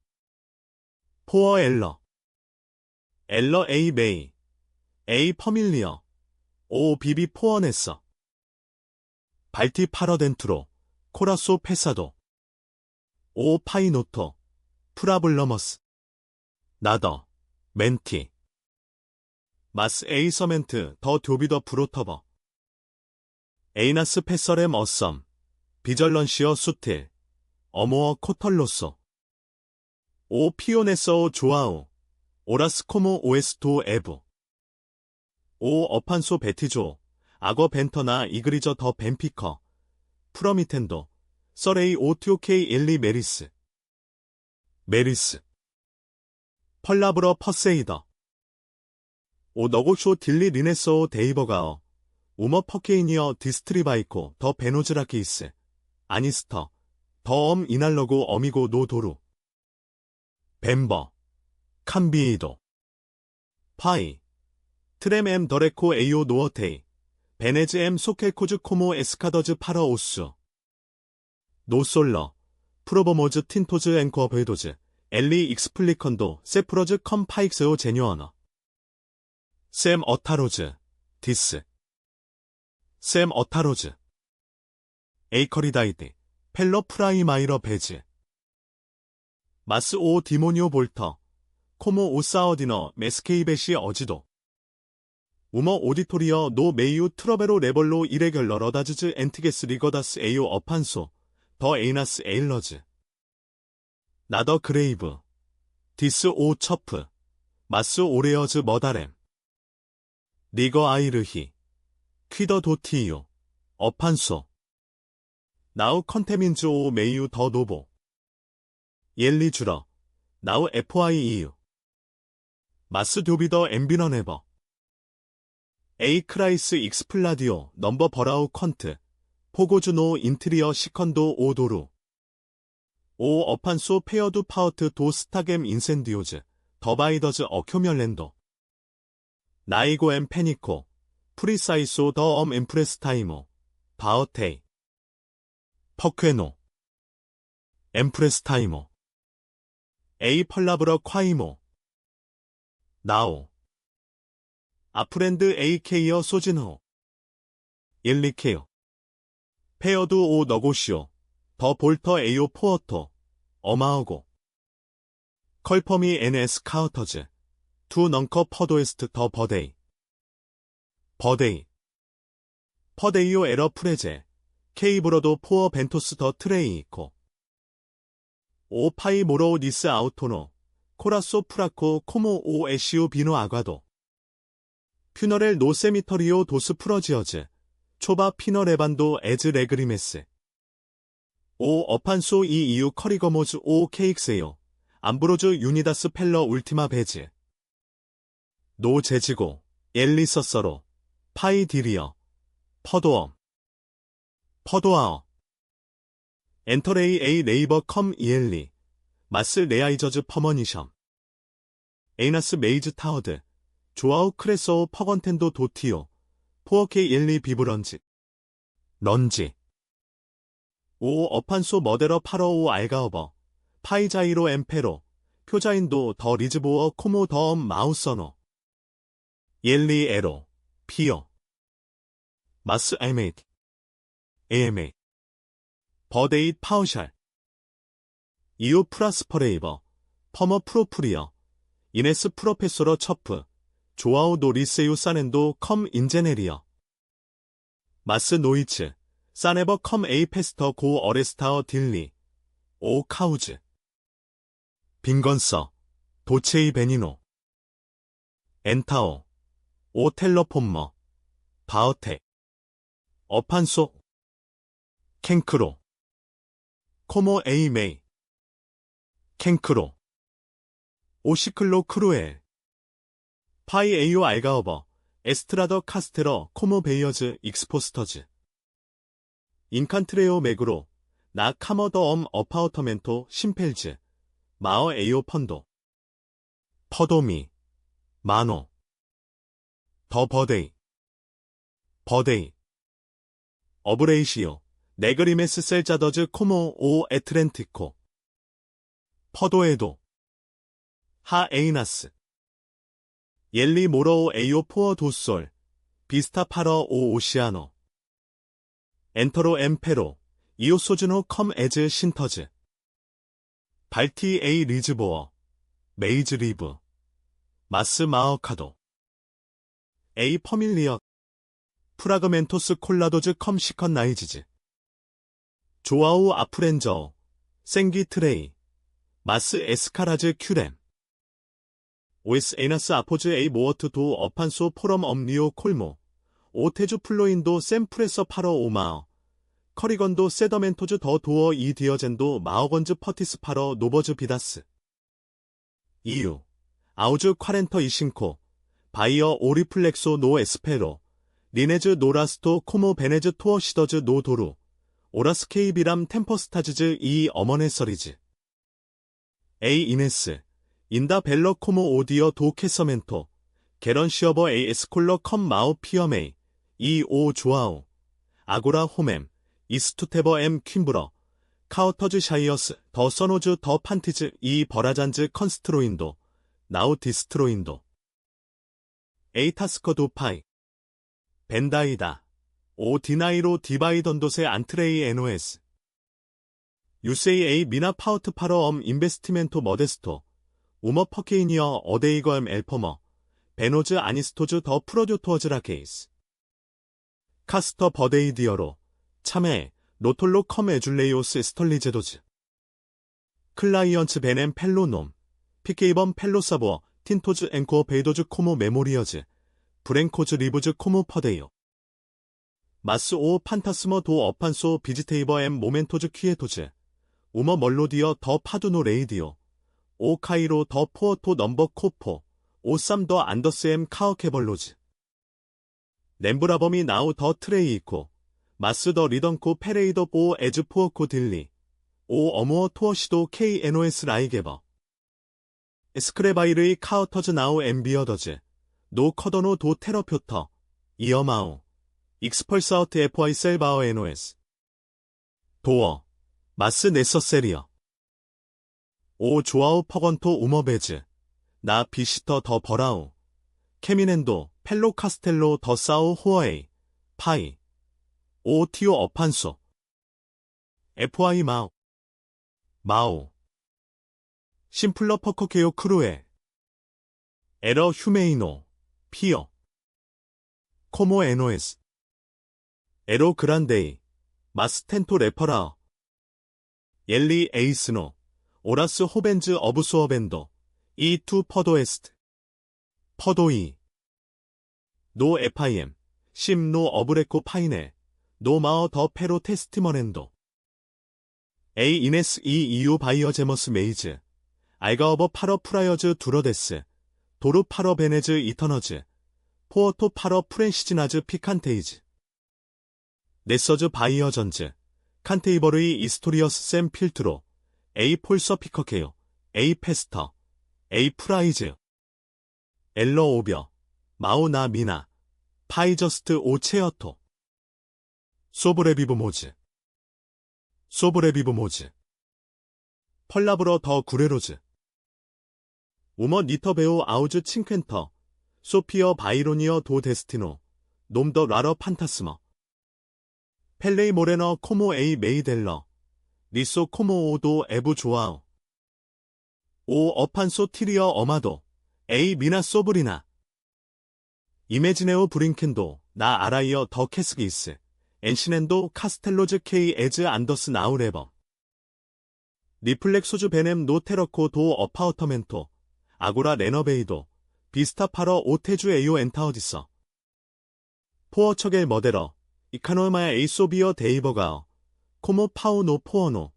포어 엘러. 엘러 에이 메이. 에이 퍼밀리어. 오 비비 포어네서. 발티 파러덴투로. 코라소 페사도. 오 파이노토. 프라블러머스. 나더. 멘티. 마스 에이 서멘트 더 듀비더 브로터버. 에이나스 페서렘 어썸. 비절런시어 수틸. 어모어 코털로소. 오 피오네서 조아우. 오라스코모 오에스토 에부. 오 어판소 베티조. 악어 벤터나 이그리저 더 벤피커. 프러미텐도. 서레이 오티오케이 일리 메리스. 메리스. 펄라브러 퍼세이더. 오 너고쇼 딜리 리네소 데이버가어. 우머 퍼케이니어 디스트리바이코 더 베노즈라키이스. 아니스터. 더엄 이날러고 어미고 노도루. 벤버. 캄비이도. 파이. 트렘 M 더레코 에이오 노어테이. 베네즈 M 소켈코즈 코모 에스카더즈 파러 오수. 노솔러. 프로보모즈 틴토즈 앵커 베도즈, 엘리 익스플리컨도, 세프러즈 컴 파익스오 제뉴어너. 샘 어타로즈, 디스. 샘 어타로즈. 에이커리다이드, 펠러 프라이마이러 베즈. 마스 오 디모니오 볼터, 코모 오 사어디너 메스케이베시 어지도. 우머 오디토리어 노 메이유 트러베로 레벌로 이레결러 러다즈즈 엔트게스 리거다스 에요 어판소, 더 에이나스 에일러즈. 나더 그레이브, 디스 오 처프, 마스 오레어즈 머다렘. 리거 아이르히, 퀴더 도티유, 어판소. 나우 컨테민즈 오 메이유 더 노보. 옐리 주러, 나우 FYEU. 마스 듀비더 엠비너 네버. 에이 크라이스 익스플라디오 넘버 버라우 컨트, 포고주노 인트리어 시컨도 오도루. 오 어판소 페어두 파우트 도 스타겜 인센디오즈, 더바이더즈 어큐멸랜도. 나이고 엠 페니코, 프리사이소 더 엠프레스 타이모, 바어테이. 퍼퀘노. 엠프레스 타이모. 에이 펄라브러 콰이모. 나오. 아프랜드 에이케이어 소진호. 일리케어. 페어두 오 너고시오. 더 볼터 에이오 포어토. 어마어고. 컬퍼미 NS 카우터즈. 두 넌커 퍼도에스트 더 버데이. 버데이. 퍼데이오 에러 프레제. 케이브러도 포어 벤토스 더 트레이이코. 오 파이 모로 니스 아우토노. 코라소 프라코 코모 오 에시오 비노 아과도. 퓨너렐 노 세미터리오 도스 프러지어즈. 초바 피너 레반도 에즈 레그리메스. 오 어판소 이 이유 커리거모즈 오 케익세요. 암브로즈 유니다스 펠러 울티마 베즈. 노 제지고, 엘리서서로, 파이 디리어, 퍼도엄. 퍼도아어. 엔터레이 에이 네이버 컴 이엘리. 마스 레아이저즈 퍼머니션. 에이나스 메이즈 타워드. 조아우 크레소오 퍼건텐도 도티오. 포어케 일리 비브런즈. 런지. 오 어판소 머데러 파러오 알가어버. 파이자이로 엠페로. 표자인도 더 리즈보어 코모 더엄 마우서너. 옐리 에로. 피어. 마스 에메이트. AMA. 버데잇 파우샬. 이오 프라스퍼레이버. 퍼머 프로프리어. 이네스 프로페소러 처프. 조아우 노리세유 사넨도 컴 인제네리어. 마스 노이츠. 사네버 컴 에이페스터 고 어레스타어 딜리. 오 카우즈. 빈건서. 도체이 베니노. 엔타오. 오 텔러폼머. 바어텍. 어판소. 캔크로. 코모 에이메이. 캔크로. 오시클로 크루엘. 파이 에이오 알가어버. 에스트라더 카스테러 코모 베이어즈 익스포스터즈. 인칸트레오 맥으로. 나 카머더 엄 어파우터멘토 심펠즈. 마어 에이오 펀도. 퍼도미. 마노. 더 버데이. 버데이. 어브레이시오. 네그리메스 셀자더즈 코모 오 에트렌티코. 퍼도에도. 하 에이나스. 옐리 모러오 에이오 포어 도솔. 비스타 파러 오 오시아노. 엔터로 엠페로. 이오소즈노 컴 에즈 신터즈. 발티 에이 리즈보어. 메이즈 리브. 마스 마어카도. 에이 퍼밀리어. 프라그멘토스 콜라도즈 컴 시컨 나이지즈. 조아우 아프렌저. 생기 트레이. 마스 에스카라즈 큐렘. 오에스 에나스 아포즈 에이 모어트 도 어판소 포럼 엄리오 콜모. 오테주 플로인도 샘프레서 파러 오마어. 커리건도 세더멘토즈 더 도어 이 디어젠도 마어건즈 퍼티스 파러 노버즈 비다스. 이유. 아우즈 콰렌터 이신코. 바이어 오리플렉소 노 에스페로. 리네즈 노라스토 코모 베네즈 토어 시더즈 노 도루. 오라스케이비람 템퍼스타즈즈 이 어머네서리즈. 에이 이네스. 인다 벨러 코모 오디어 도 캐서멘토. 게런 시어버 에이 에스콜러 컴 마오 피어메이. 이 오 조아오. 아고라 호멤. 이스투테버 엠 퀸브러. 카우터즈 샤이어스, 더 서노즈, 더 판티즈, 이 버라잔즈 컨스트로인도, 나우 디스트로인도. 에이타스커 도파이. 벤다이다. 오 디나이로 디바이던도세 안트레이 NOS. UCA 미나 파우트 파러 인베스티멘토 머데스토. 우머 퍼케이니어 어데이거엠 엘퍼머. 베노즈 아니스토즈 더 프로듀토어즈라 케이스. 카스터 버데이디어로. 참외. 노톨로 컴 에줄레이오스 스털리제도즈. 클라이언츠 베넴 펠로놈. 피케이범 펠로사보어. 틴토즈 앵코어 베이도즈 코모 메모리어즈. 브랭코즈 리브즈 코모 퍼데이오. 마스 오 판타스머 도 어판소 비지테이버 엠 모멘토즈 퀴에토즈. 우머 멀로디어 더 파두노 레이디오. 오 카이로 더 포어토 넘버 코포. 오쌈 더 안더스 엠 카어케벌로즈. nem브라범이 나우 더 트레이이코. 마스 더 리던코 페레이더 오 에즈 포어코 딜리. 오 어무어 토어시도 KNOS 라이게버. 스크레바이르이 카우터즈 나우 엠비어더즈. 노 커더노 도 테러표터. 이어마우. 익스펄사우트 FY 셀바어 NOS. 도어. 마스 네서세리어. 오 조아우 퍼건토 우머베즈. 나 비시터 더 버라우. 케미넨도 펠로 카스텔로 더 사우 호어에이. 파이. 오 티오 어판소. FY 마우. 마오. 심플러 퍼커케오 크루에. 에러 휴메이노. 피어. 코모 NOS. 에로 그란데이. 마스텐토 레퍼라어. 옐리 에이스노. 오라스 호벤즈 어브수어벤도. E2 퍼도에스트. 퍼도이. 노 FIM. 심노 어브레코 파이네. 노 마어 더 페로 테스티머렌도. A 이네스 이 EU 바이어 제머스 메이즈. 알가어버 파러 프라이어즈 두러데스. 도르 파러 베네즈 이터너즈. 포어토 파러 프렌시즈나즈 피칸테이즈. 네서즈 바이어 전즈. 칸테이버르이 이스토리어스 샘 필트로. A 폴서 피커케요. A 페스터. A 프라이즈. 엘러 오벼. 마우나 미나. 파이저스트 오 체어토. 소브레비브 모즈. 소브레비브 모즈. 펄라브러 더 구레로즈. 우머 니터베오 아우즈 칭켄터. 소피어 바이로니어 도 데스티노. 놈더 라러 판타스머. 펠레이 모레너 코모 에이 메이델러. 리소 코모 오도 에부 조아우. 오 어판소 티리어 어마도. 에이 미나 소브리나. 이메지네오 브링켄도. 나 아라이어 더 캐스기스. 엔시넨도 카스텔로즈 케이 에즈 안더스 나우레버. 리플렉소즈 베넴 노테러코 도 어파우터멘토. 아고라 레너베이도. 비스타 파러 오테주 에이오 엔타어디서. 포어척엘 머데러. 이카노마야 에이소비어 데이버가어. 코모 파우노 포어노.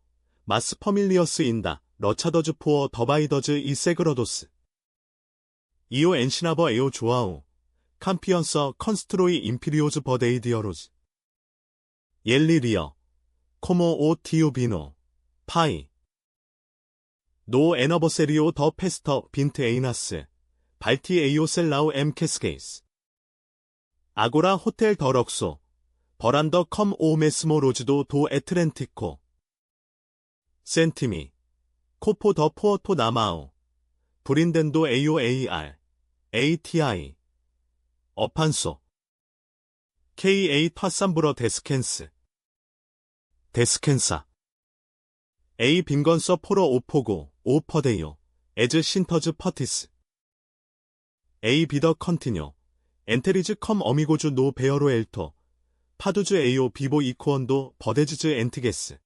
마스 퍼밀리어스 인다. 러차더즈 포어 더바이더즈 이세그러도스. 이오 엔시나버 에오 조아우. 캄피언서 컨스트로이 임피리오즈 버데이디어로즈. 옐리리어. 코모 오 티우비노. 파이. 노 에너버세리오 더 페스터 빈트 에이나스. 발티 에이오 셀라우 엠 캐스케이스. 아고라 호텔 더 럭소. 버란더 컴 오 메스모 로즈도 도 에트렌티코. 센티미. 코포 더 포어토 나마오. 브린덴도 에이오 AR. ATI. 어판소. KA 파삼브러 데스켄스. 데스켄사. A 빈건서 포러 오포고. 오퍼데이오. 에즈 신터즈 퍼티스. A 비더 컨티뉴. 엔테리즈 컴 어미고주 노 베어로 엘토. 파두즈 에이오 비보 이코언도 버데즈즈 엔티게스.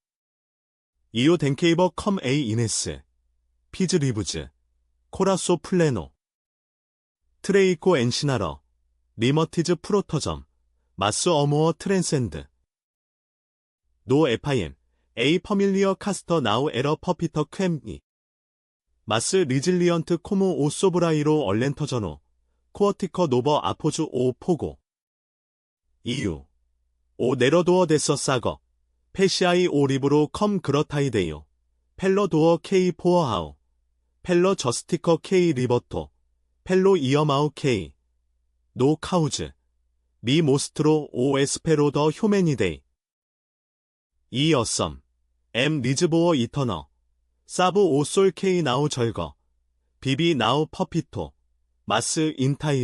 이오 덴케이버 컴 에이 이네스. 피즈 리브즈. 코라소 플레노. 트레이코 엔시나러. 리머티즈 프로터점. 마스 어모어 트랜센드. 노 FIM. A 퍼밀리어 카스터 나우 에러 퍼피터 켐이. 마스 리질리언트 코모 오 소브라이로 얼렌터저노. 코어티커 노버 아포주 오 포고. EU. 오 네러도어 데서 싸거. 페시아이 오 리브로 컴 그러타이데요. 펠러 도어 K 포어하우. 펠러 저스티커 K 리버토. 펠로 이어마우 K. 노 카우즈. 미 모스트로 오 에스페로 더 휴메니데이. 이 어썸. M 리즈보어 이터너, 사브 오솔 케이 나우 절거, 비비 나우 퍼피토, 마스 인타이브.